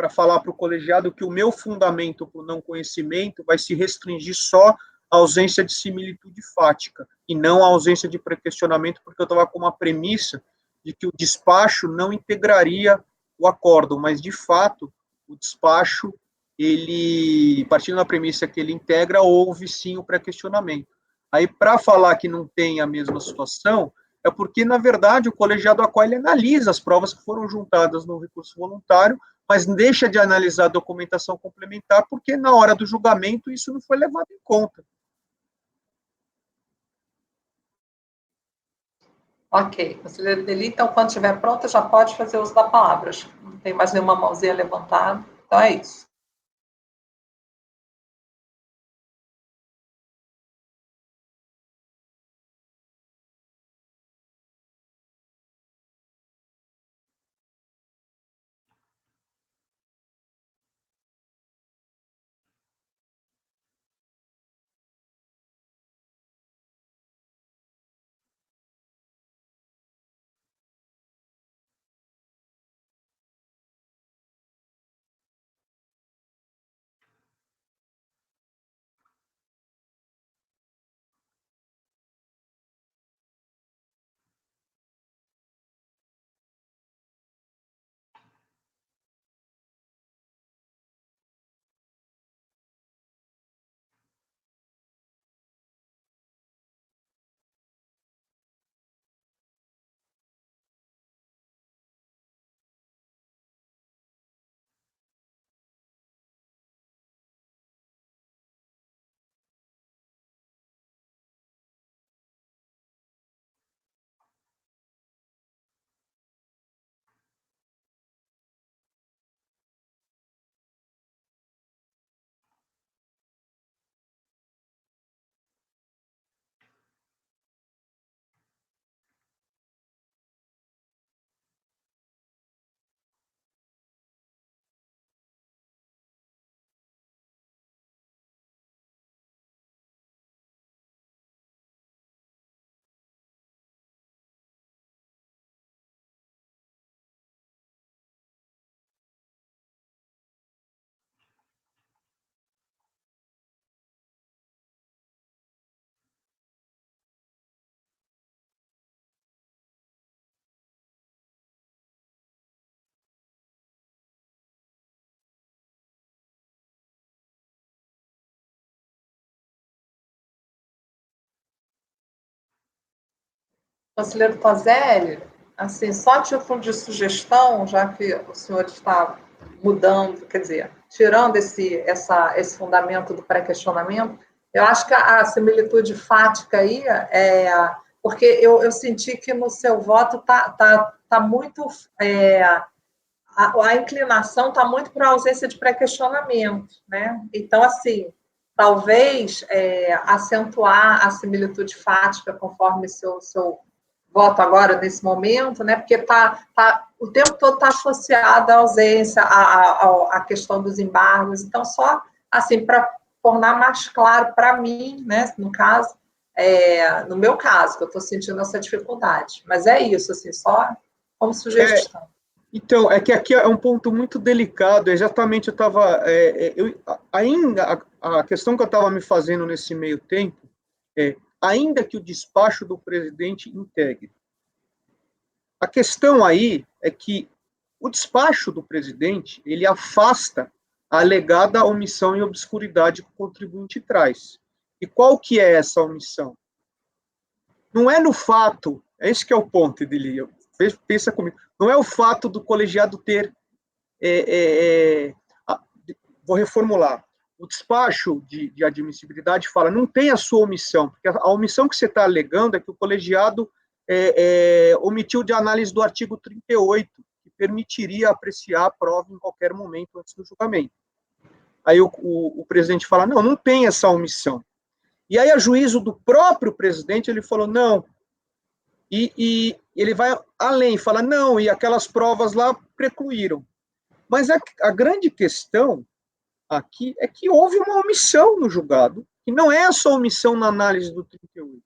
[SPEAKER 7] falar para o colegiado que o meu fundamento para o não conhecimento vai se restringir só à ausência de similitude fática, e não à ausência de pré-questionamento, porque eu estava com uma premissa de que o despacho não integraria o acórdão, mas, de fato, o despacho, partindo da premissa que ele integra, houve sim o pré-questionamento. Aí, para falar que não tem a mesma situação, é porque, na verdade, o colegiado acolhe e analisa as provas que foram juntadas no recurso voluntário, mas deixa de analisar a documentação complementar, porque na hora do julgamento isso não foi levado em conta.
[SPEAKER 2] Ok, conselheiro Edeli, então, quando estiver pronta, já pode fazer uso da palavra. Não tem mais nenhuma mãozinha levantada, então é isso. Conselheiro Toselli, assim, só a título de sugestão, já que o senhor está mudando, quer dizer, tirando esse fundamento do pré-questionamento, eu acho que a similitude fática aí porque eu senti que no seu voto tá muito a inclinação está muito para a ausência de pré-questionamento, né? Então, assim, talvez acentuar a similitude fática conforme seu voto agora, nesse momento, né? Porque o tempo todo está associado à ausência, à questão dos embargos. Então, só assim, para tornar mais claro para mim, né? No caso, no meu caso, que eu estou sentindo essa dificuldade. Mas é isso, assim, só como sugestão.
[SPEAKER 7] Então, é que aqui é um ponto muito delicado, exatamente eu estava, ainda, a questão que eu estava me fazendo nesse meio tempo, ainda que o despacho do presidente integre. A questão aí é que o despacho do presidente, ele afasta a alegada omissão e obscuridade que o contribuinte traz. E qual que é essa omissão? Não é no fato, esse que é o ponto dele, pensa comigo, não é o fato do colegiado ter, vou reformular, o despacho de admissibilidade fala, não tem a sua omissão, porque a omissão que você está alegando é que o colegiado omitiu de análise do artigo 38, que permitiria apreciar a prova em qualquer momento antes do julgamento. Aí o presidente fala, não tem essa omissão. E aí, a juízo do próprio presidente, ele falou, não, e ele vai além, fala, não, e aquelas provas lá precluíram. Mas a grande questão aqui é que houve uma omissão no julgado, e não é só omissão na análise do 38,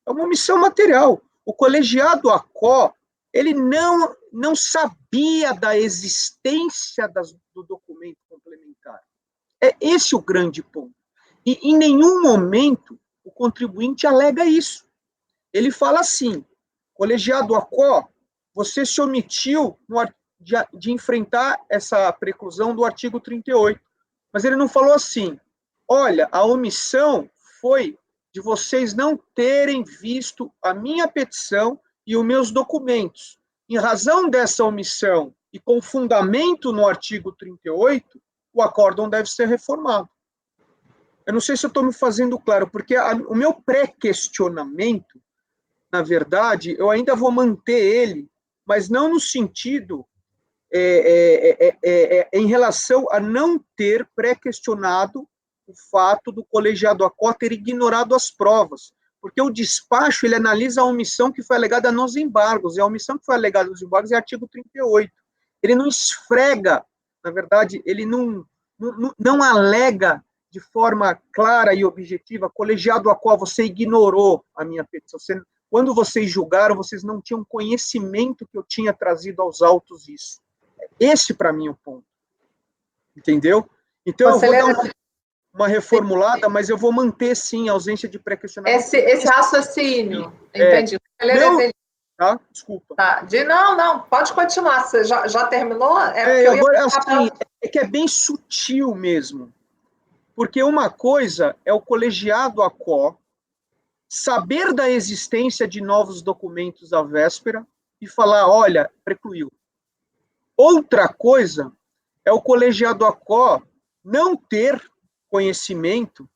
[SPEAKER 7] é uma omissão material. O colegiado ACO, ele não sabia da existência do documento complementar. É esse o grande ponto. E em nenhum momento o contribuinte alega isso. Ele fala assim, colegiado ACO, você se omitiu de enfrentar essa preclusão do artigo 38. Mas ele não falou assim, olha, a omissão foi de vocês não terem visto a minha petição e os meus documentos. Em razão dessa omissão e com fundamento no artigo 38, o acórdão deve ser reformado. Eu não sei se eu estou me fazendo claro, porque o meu pré-questionamento, na verdade, eu ainda vou manter ele, mas não no sentido em relação a não ter pré-questionado o fato do colegiado ACO ter ignorado as provas, porque o despacho, ele analisa a omissão que foi alegada nos embargos, e a omissão que foi alegada nos embargos é artigo 38. Ele não esfrega, na verdade, ele não alega de forma clara e objetiva, colegiado ACO, você ignorou a minha petição, quando vocês julgaram, vocês não tinham conhecimento que eu tinha trazido aos autos isso. Esse, para mim, é o ponto. Entendeu? Então, eu vou dar uma reformulada, mas eu vou manter, sim, a ausência de pré-questionamento.
[SPEAKER 2] Esse raciocínio, entendi.
[SPEAKER 7] Tá? Desculpa.
[SPEAKER 2] Tá. Não, pode continuar. Você já terminou?
[SPEAKER 7] É que é bem sutil mesmo. Porque uma coisa é o colegiado ACO saber da existência de novos documentos à véspera e falar, olha, precluiu. Outra coisa é o colegiado ACO não ter conhecimento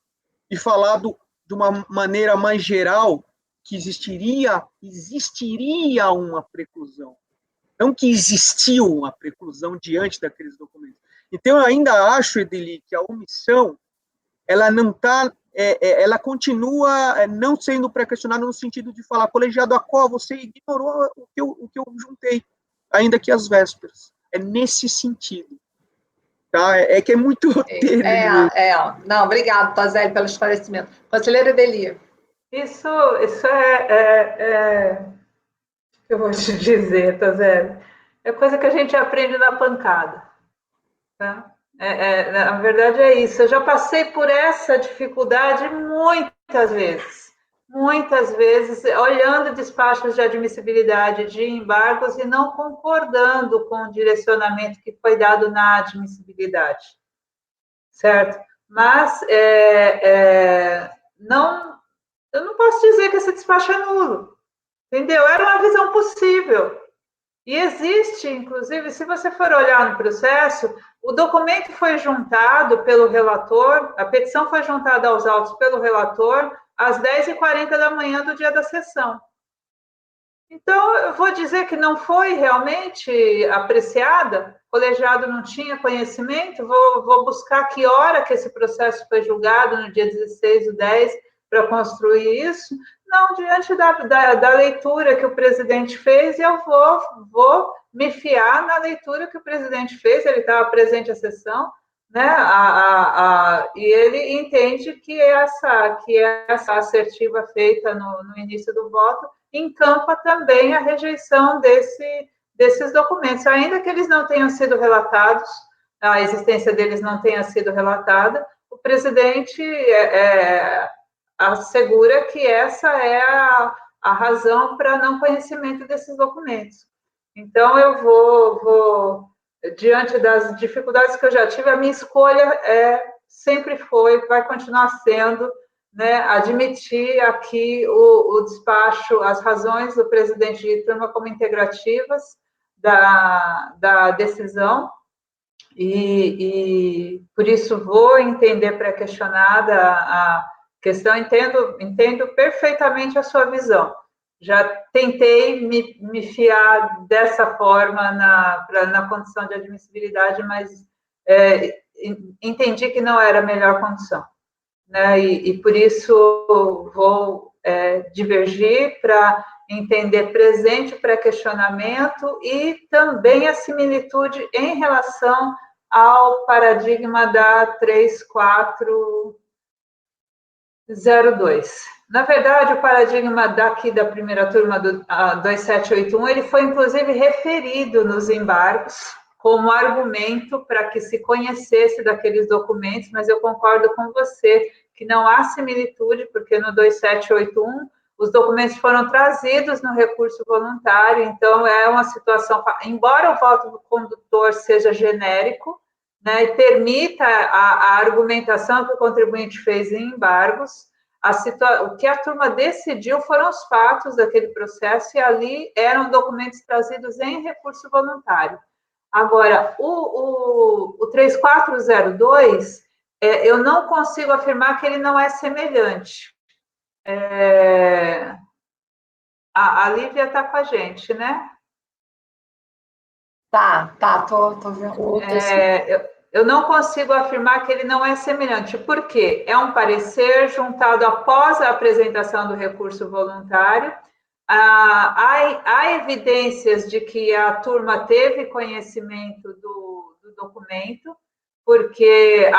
[SPEAKER 7] e falar de uma maneira mais geral que existiria uma preclusão. Não que existiu uma preclusão diante daqueles documentos. Então, eu ainda acho, Edeli, que a omissão, ela não está, ela continua não sendo pré-questionada no sentido de falar, colegiado ACO, você ignorou o que eu juntei, ainda que às vésperas. É nesse sentido. Tá? É que é muito tênue.
[SPEAKER 2] Não, obrigado, Toselli, pelo esclarecimento. Conselheira Edeli.
[SPEAKER 1] Isso que eu vou te dizer, Toselli, é coisa que a gente aprende na pancada. Tá? Na verdade é isso. Eu já passei por essa dificuldade muitas vezes, olhando despachos de admissibilidade de embargos e não concordando com o direcionamento que foi dado na admissibilidade, certo? Mas eu não posso dizer que esse despacho é nulo, Entendeu? Era uma visão possível. E existe, inclusive, se você for olhar no processo, o documento foi juntado pelo relator, a petição foi juntada aos autos pelo relator às 10h40 da manhã do dia da sessão. Então, eu vou dizer que não foi realmente apreciada, o colegiado não tinha conhecimento, vou buscar que hora que esse processo foi julgado, no dia 16/10, para construir isso. Não, diante da leitura que o presidente fez, eu vou me fiar na leitura que o presidente fez, ele estava presente à sessão, né? E ele entende que essa assertiva feita no início do voto encampa também a rejeição desses documentos, ainda que eles não tenham sido relatados, a existência deles não tenha sido relatada, o presidente assegura que essa é a razão para não conhecimento desses documentos. Então, eu vou diante das dificuldades que eu já tive, a minha escolha sempre foi, vai continuar sendo, né, admitir aqui o despacho, as razões do presidente de turma como integrativas da decisão, e por isso vou entender pré-questionada a questão, entendo perfeitamente a sua visão. Já tentei me fiar dessa forma na condição de admissibilidade, mas entendi que não era a melhor condição, né? E por isso vou divergir para entender presente o pré-questionamento e também a similitude em relação ao paradigma da 3402. Na verdade, o paradigma daqui da primeira turma do 2781, ele foi inclusive referido nos embargos como argumento para que se conhecesse daqueles documentos, mas eu concordo com você que não há similitude, porque no 2781 os documentos foram trazidos no recurso voluntário, então é uma situação, embora o voto do condutor seja genérico, né, e permita a argumentação que o contribuinte fez em embargos, o que a turma decidiu foram os fatos daquele processo, e ali eram documentos trazidos em recurso voluntário. Agora, o 3402, eu não consigo afirmar que ele não é semelhante. A Lívia está com a gente, né?
[SPEAKER 2] Tô vendo.
[SPEAKER 1] Eu não consigo afirmar que ele não é semelhante, porque é um parecer juntado após a apresentação do recurso voluntário. Há evidências de que a turma teve conhecimento do documento, porque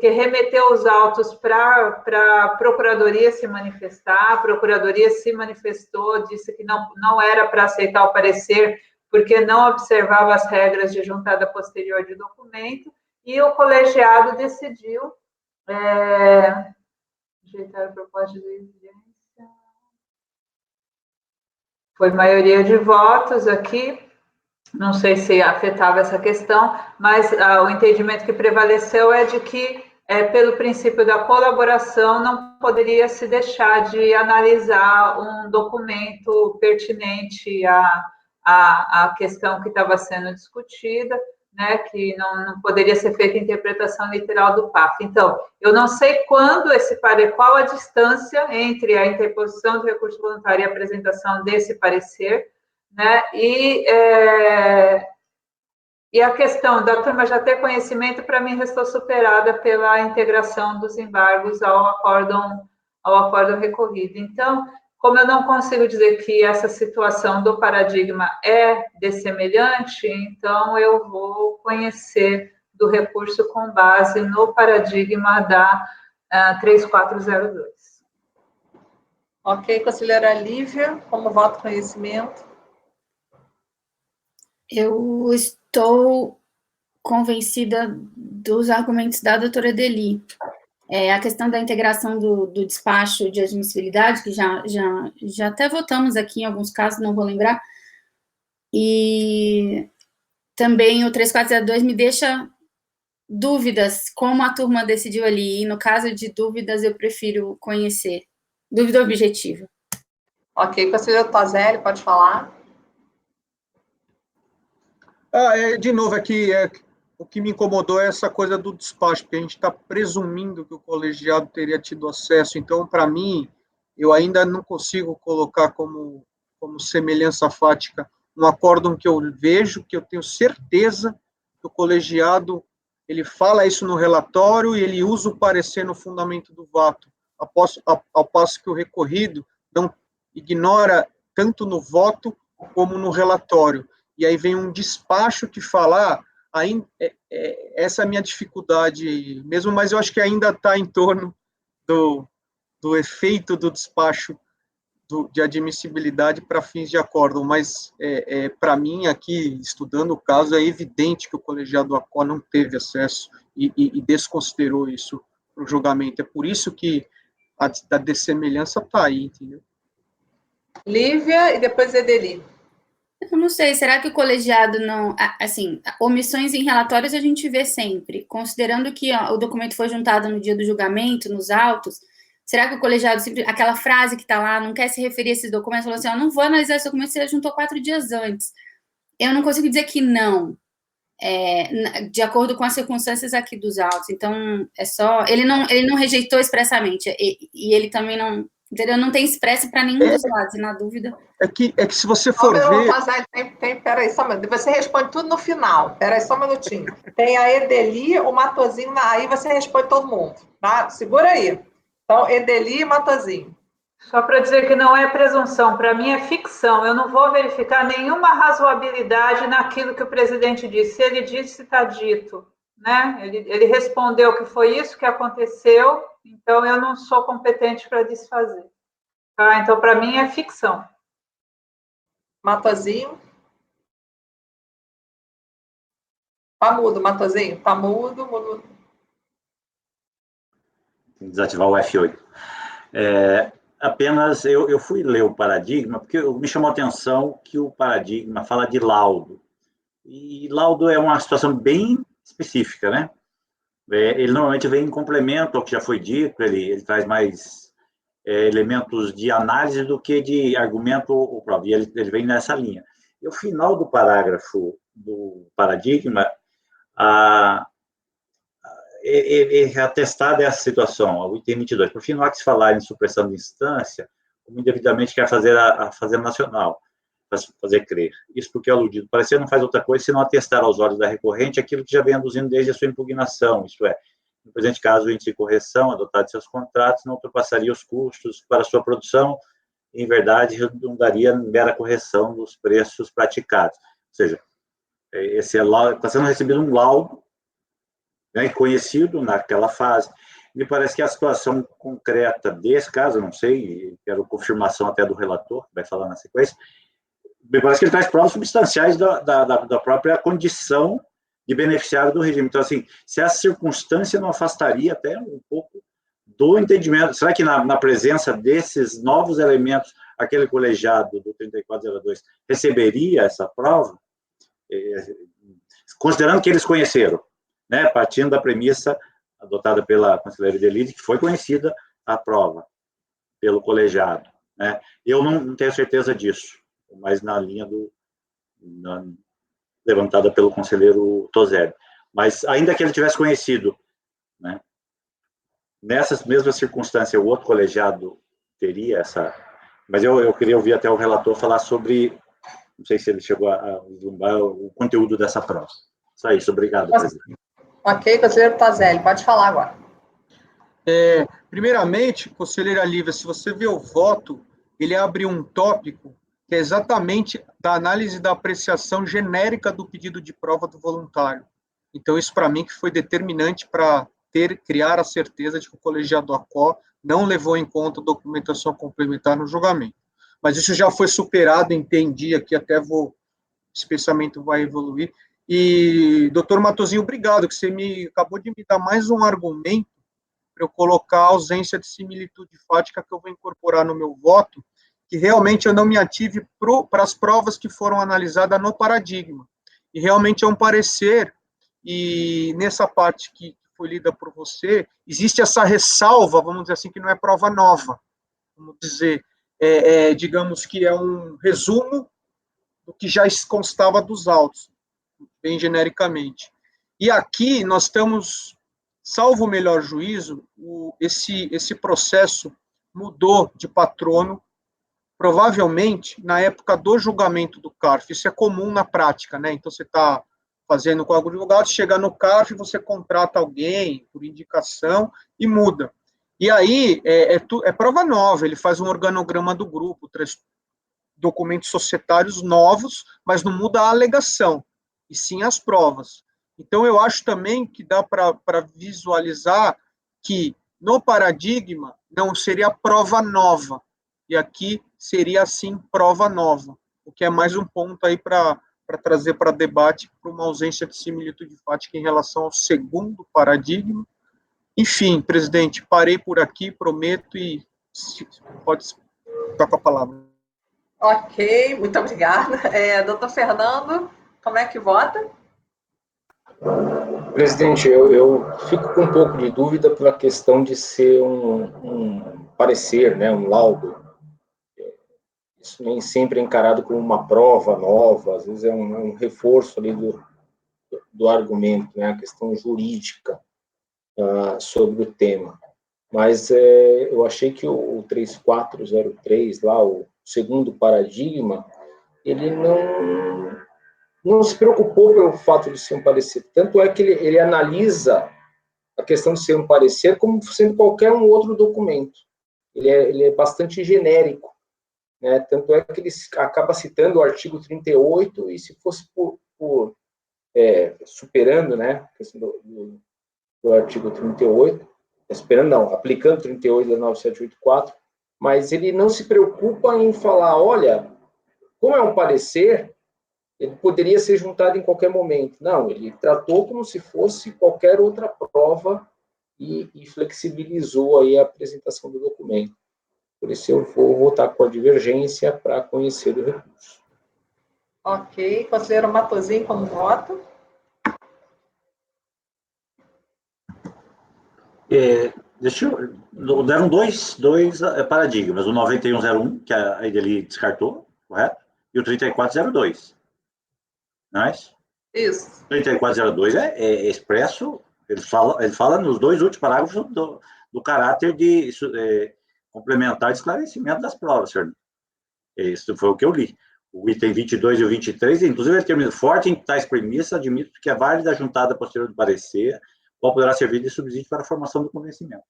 [SPEAKER 1] remeteu os autos para a Procuradoria se manifestar, a Procuradoria se manifestou, disse que não era para aceitar o parecer, porque não observava as regras de juntada posterior de documento, e o colegiado decidiu rejeitar a proposta de exigência. Foi maioria de votos aqui, não sei se afetava essa questão, mas o entendimento que prevaleceu é de que, pelo princípio da colaboração, não poderia se deixar de analisar um documento pertinente à questão que estava sendo discutida, né, que não poderia ser feita interpretação literal do PAF. Então, eu não sei qual a distância entre a interposição do recurso voluntário e a apresentação desse parecer, né, e a questão da turma já ter conhecimento, para mim, restou superada pela integração dos embargos ao acórdão recorrido. Então, como eu não consigo dizer que essa situação do paradigma é dessemelhante, então eu vou conhecer do recurso com base no paradigma da 3402.
[SPEAKER 2] Ok, conselheira Lívia, como voto conhecimento?
[SPEAKER 3] Eu estou convencida dos argumentos da doutora Deli. A questão da integração do despacho de admissibilidade, que já até votamos aqui em alguns casos, não vou lembrar, e também o 3402 me deixa dúvidas, como a turma decidiu ali, e no caso de dúvidas eu prefiro conhecer, dúvida objetiva.
[SPEAKER 2] Ok, conselheiro Tozelli, pode falar.
[SPEAKER 7] De novo, aqui, o que me incomodou é essa coisa do despacho, porque a gente está presumindo que o colegiado teria tido acesso. Então, para mim, eu ainda não consigo colocar como semelhança fática um acórdão que eu vejo, que eu tenho certeza que o colegiado ele fala isso no relatório e ele usa o parecer no fundamento do voto, ao passo que o recorrido não ignora tanto no voto como no relatório. E aí vem um despacho que fala, essa é a minha dificuldade mesmo, mas eu acho que ainda está em torno do efeito do despacho de admissibilidade para fins de acórdão, mas para mim aqui, estudando o caso, é evidente que o colegiado ACO não teve acesso e desconsiderou isso para o julgamento. É por isso que a dessemelhança está aí, entendeu?
[SPEAKER 2] Lívia e depois Edeli.
[SPEAKER 3] Eu não sei, será que o colegiado não... Assim, omissões em relatórios a gente vê sempre. Considerando que o documento foi juntado no dia do julgamento, nos autos, será que o colegiado, aquela frase que está lá, não quer se referir a esses documentos, falou assim, não vou analisar esse documento, você juntou 4 dias antes. Eu não consigo dizer que não, de acordo com as circunstâncias aqui dos autos. Então, é só... Ele não rejeitou expressamente, e ele também não... Entendeu? Não tem expresso para nenhum dos lados, e na dúvida...
[SPEAKER 7] É que se você for ver...
[SPEAKER 2] Peraí, só um minuto. Você responde tudo no final. Peraí, só um minutinho. Tem a Edeli, o Matosinho, aí você responde todo mundo. Tá? Segura aí. Então, Edeli e Matosinho.
[SPEAKER 1] Só para dizer que não é presunção, para mim é ficção. Eu não vou verificar nenhuma razoabilidade naquilo que o presidente disse. Se ele disse, está dito. Né? Ele respondeu que foi isso que aconteceu, então eu não sou competente para desfazer. Tá? Então, para mim, é ficção.
[SPEAKER 2] Matosinho. Tá mudo, Matosinho. Tá mudo.
[SPEAKER 5] Desativar o F8. Apenas eu fui ler o paradigma, porque me chamou a atenção que o paradigma fala de laudo. E laudo é uma situação bem específica, né? Ele normalmente vem em complemento ao que já foi dito, ele traz mais elementos de análise do que de argumento ou prova, e ele vem nessa linha. E o final do parágrafo do paradigma é atestada essa situação, o item 22. Por fim, não há que se falar em supressão de instância, como indevidamente quer fazer a Fazenda Nacional, fazer crer. Isso porque o aludido parecer não faz outra coisa senão atestar aos olhos da recorrente aquilo que já vem aduzindo desde a sua impugnação, isto é, no presente caso, o índice de correção adotado em seus contratos não ultrapassaria os custos para sua produção e, em verdade, redundaria em mera correção dos preços praticados. Ou seja, está sendo recebido um laudo, né, conhecido naquela fase. Me parece que a situação concreta desse caso, não sei, quero confirmação até do relator, que vai falar na sequência, me parece que ele traz provas substanciais da própria condição de beneficiário do regime. Então, assim, se essa circunstância não afastaria até um pouco do entendimento, será que na presença desses novos elementos, aquele colegiado do 3402 receberia essa prova? Considerando que eles conheceram, né, partindo da premissa adotada pela conselheira Delide, que foi conhecida a prova pelo colegiado, né? Eu não tenho certeza disso, mas na linha levantada pelo conselheiro Tozelli. Mas, ainda que ele tivesse conhecido, né, nessas mesmas circunstâncias, o outro colegiado teria essa... Mas eu queria ouvir até o relator falar sobre, não sei se ele chegou a vislumbrar o conteúdo dessa prova. Só isso, obrigado, presidente.
[SPEAKER 2] Ok, conselheiro Tozelli, pode falar agora.
[SPEAKER 7] Primeiramente, conselheira Lívia, se você vê o voto, ele abre um tópico que é exatamente da análise da apreciação genérica do pedido de prova do voluntário. Então, isso para mim que foi determinante para criar a certeza de que o colegiado ACO não levou em conta a documentação complementar no julgamento. Mas isso já foi superado, entendi aqui, até esse pensamento vai evoluir. E, doutor Matosinho, obrigado, que você acabou de me dar mais um argumento para eu colocar a ausência de similitude fática que eu vou incorporar no meu voto, que realmente eu não me ative para as provas que foram analisadas no paradigma. E realmente é um parecer, e nessa parte que foi lida por você, existe essa ressalva, vamos dizer assim, que não é prova nova, vamos dizer, digamos que é um resumo do que já constava dos autos, bem genericamente. E aqui nós estamos, salvo o melhor juízo, esse processo mudou de patrono, provavelmente na época do julgamento do CARF. Isso é comum na prática, né? Então você está fazendo com algum advogado, chega no CARF, você contrata alguém por indicação e muda. E aí é prova nova, ele faz um organograma do grupo, traz documentos societários novos, mas não muda a alegação, e sim as provas. Então, eu acho também que dá para visualizar que, no paradigma, não seria prova nova, e aqui seria, sim, prova nova, o que é mais um ponto aí para trazer para debate, para uma ausência de similitude fática em relação ao segundo paradigma. Enfim, presidente, parei por aqui, prometo, e pode ficar com a palavra.
[SPEAKER 2] Ok, muito obrigada. Doutor Fernando, como é que vota?
[SPEAKER 8] Presidente, eu fico com um pouco de dúvida pela questão de ser um parecer, né, um laudo. Isso nem sempre é encarado como uma prova nova, às vezes é um reforço ali do argumento, né, a questão jurídica sobre o tema. Mas eu achei que o 3403, lá, o segundo paradigma, ele não se preocupou pelo fato de ser um parecer. Tanto é que ele analisa a questão de ser um parecer como sendo qualquer um outro documento. Ele é bastante genérico, né? Tanto é que ele acaba citando o artigo 38, e se fosse superando, né, a questão do artigo 38, esperando não, aplicando 38 da 9784, mas ele não se preocupa em falar, olha, como é um parecer, ele poderia ser juntado em qualquer momento. Não, ele tratou como se fosse qualquer outra prova e flexibilizou aí a apresentação do documento. Por isso eu vou votar com a divergência para conhecer o recurso.
[SPEAKER 2] Ok, conselheiro Matosinho, como voto?
[SPEAKER 5] Deram dois paradigmas, o 9101, que a Ideli descartou, correto? E o 3402. Não é isso?
[SPEAKER 2] Isso.
[SPEAKER 5] 3402 é expresso, ele fala nos dois últimos parágrafos do caráter de complementar de esclarecimento das provas, senhor. Isso foi o que eu li. O item 22 e o 23, inclusive, ele termina forte em tais premissas, admito que é válida a juntada posterior do parecer, qual poderá servir de subsídio para a formação do convencimento.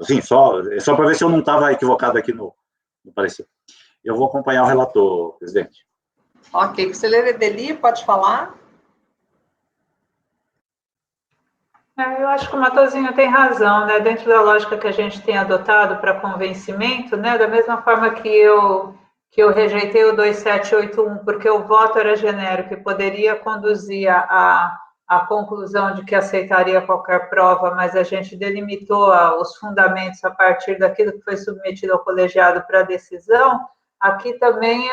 [SPEAKER 5] Assim, só para ver se eu não estava equivocado aqui no parecer. Eu vou acompanhar o relator, presidente.
[SPEAKER 2] Ok, conselheiro Ideli, pode falar?
[SPEAKER 1] Eu acho que o Matosinho tem razão, né? Dentro da lógica que a gente tem adotado para convencimento, né? Da mesma forma que eu rejeitei o 2781, porque o voto era genérico e poderia conduzir à conclusão de que aceitaria qualquer prova, mas a gente delimitou os fundamentos a partir daquilo que foi submetido ao colegiado para decisão. Aqui também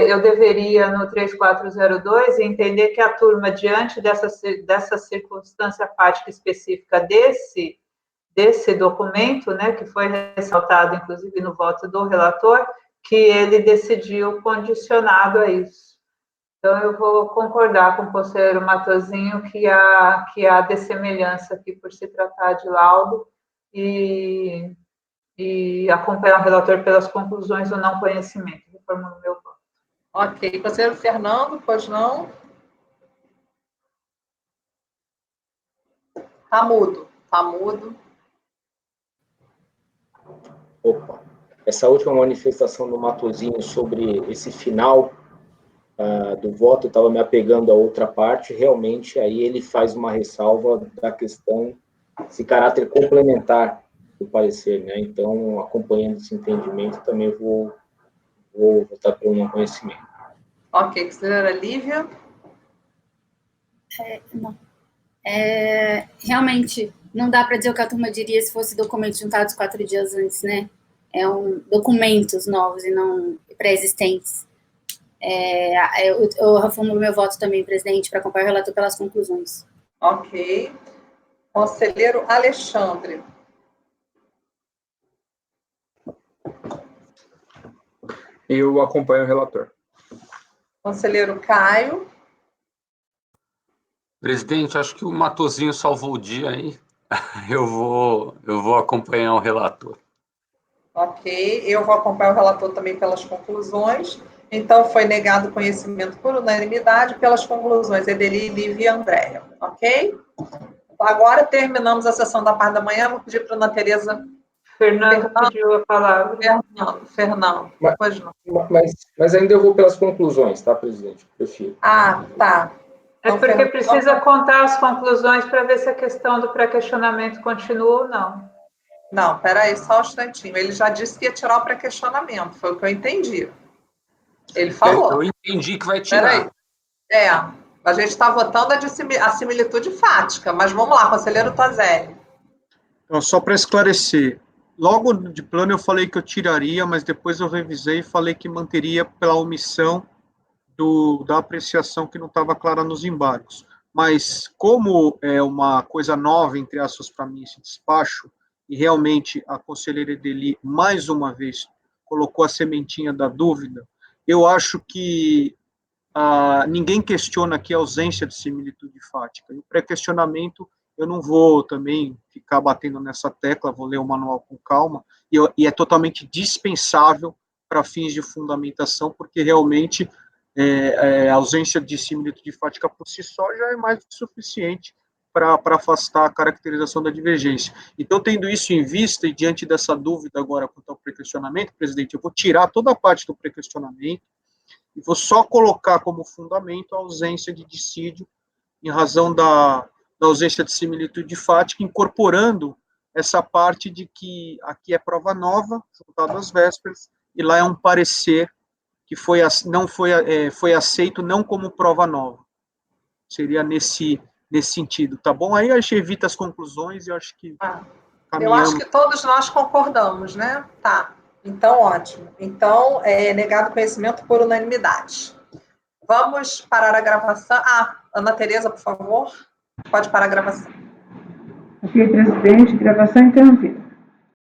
[SPEAKER 1] eu deveria, no 3402, entender que a turma, diante dessa circunstância fática específica desse documento, né, que foi ressaltado, inclusive, no voto do relator, que ele decidiu condicionado a isso. Então, eu vou concordar com o conselheiro Matosinho que há dessemelhança aqui por se tratar de laudo e acompanhar o relator pelas conclusões do não conhecimento. Reformulo meu voto.
[SPEAKER 2] Ok. Conselheiro Fernando, pois não? Tá mudo.
[SPEAKER 8] Opa, essa última manifestação do Matosinho sobre esse final do voto, eu estava me apegando a outra parte, realmente aí ele faz uma ressalva da questão, esse caráter complementar do parecer, né? Então, acompanhando esse entendimento, também vou votar pelo não conhecimento.
[SPEAKER 2] Ok, conselheira Lívia?
[SPEAKER 3] Não. Realmente, não dá para dizer o que a turma diria se fosse documentos juntados 4 dias antes, né? Documentos novos e não pré-existentes. Eu reformulo meu voto também, presidente, para acompanhar o relator pelas conclusões.
[SPEAKER 2] Ok. Conselheiro Alexandre.
[SPEAKER 6] Eu acompanho o relator.
[SPEAKER 2] Conselheiro Caio.
[SPEAKER 4] Presidente, acho que o Matosinho salvou o dia aí. Eu vou acompanhar o relator.
[SPEAKER 2] Ok, eu vou acompanhar o relator também pelas conclusões. Então, foi negado conhecimento por unanimidade pelas conclusões Edeli, Lívia e Andréia. Ok? Agora terminamos a sessão da parte da manhã. Vou pedir para a Ana Tereza.
[SPEAKER 1] Fernando pediu a palavra.
[SPEAKER 2] Fernando. Pois não.
[SPEAKER 8] Mas ainda eu vou pelas conclusões, tá, presidente? Prefiro.
[SPEAKER 2] Ah, tá.
[SPEAKER 1] É porque precisa contar as conclusões para ver se a questão do pré-questionamento continua ou não.
[SPEAKER 2] Não, peraí, só um instantinho. Ele já disse que ia tirar o pré-questionamento, foi o que eu entendi. Ele falou.
[SPEAKER 4] Eu entendi que vai tirar.
[SPEAKER 2] Peraí. A gente está votando a similitude fática, mas vamos lá, conselheiro Tozelli.
[SPEAKER 7] Então, só para esclarecer, logo de plano eu falei que eu tiraria, mas depois eu revisei e falei que manteria pela omissão da apreciação que não estava clara nos embargos. Mas como é uma coisa nova, entre aspas, para mim, esse despacho, e realmente a conselheira Edeli, mais uma vez, colocou a sementinha da dúvida, eu acho que ninguém questiona aqui a ausência de similitude fática. E o pré-questionamento, eu não vou também ficar batendo nessa tecla, vou ler o manual com calma, e é totalmente dispensável para fins de fundamentação, porque realmente a ausência de similitude fática por si só já é mais do que suficiente para afastar a caracterização da divergência. Então, tendo isso em vista e diante dessa dúvida agora quanto ao pré-questionamento, presidente, eu vou tirar toda a parte do pré-questionamento e vou só colocar como fundamento a ausência de dissídio em razão da ausência de similitude fática, incorporando essa parte de que aqui é prova nova, juntado às vésperas, e lá é um parecer que foi aceito não como prova nova. Seria nesse sentido, tá bom? Aí a gente evita as conclusões e eu acho que
[SPEAKER 2] eu acho que todos nós concordamos, né? Tá. Então, ótimo. Então, negado conhecimento por unanimidade. Vamos parar a gravação. Ana Tereza, por favor. Pode parar a gravação.
[SPEAKER 9] Ok, presidente. Gravação interrompida.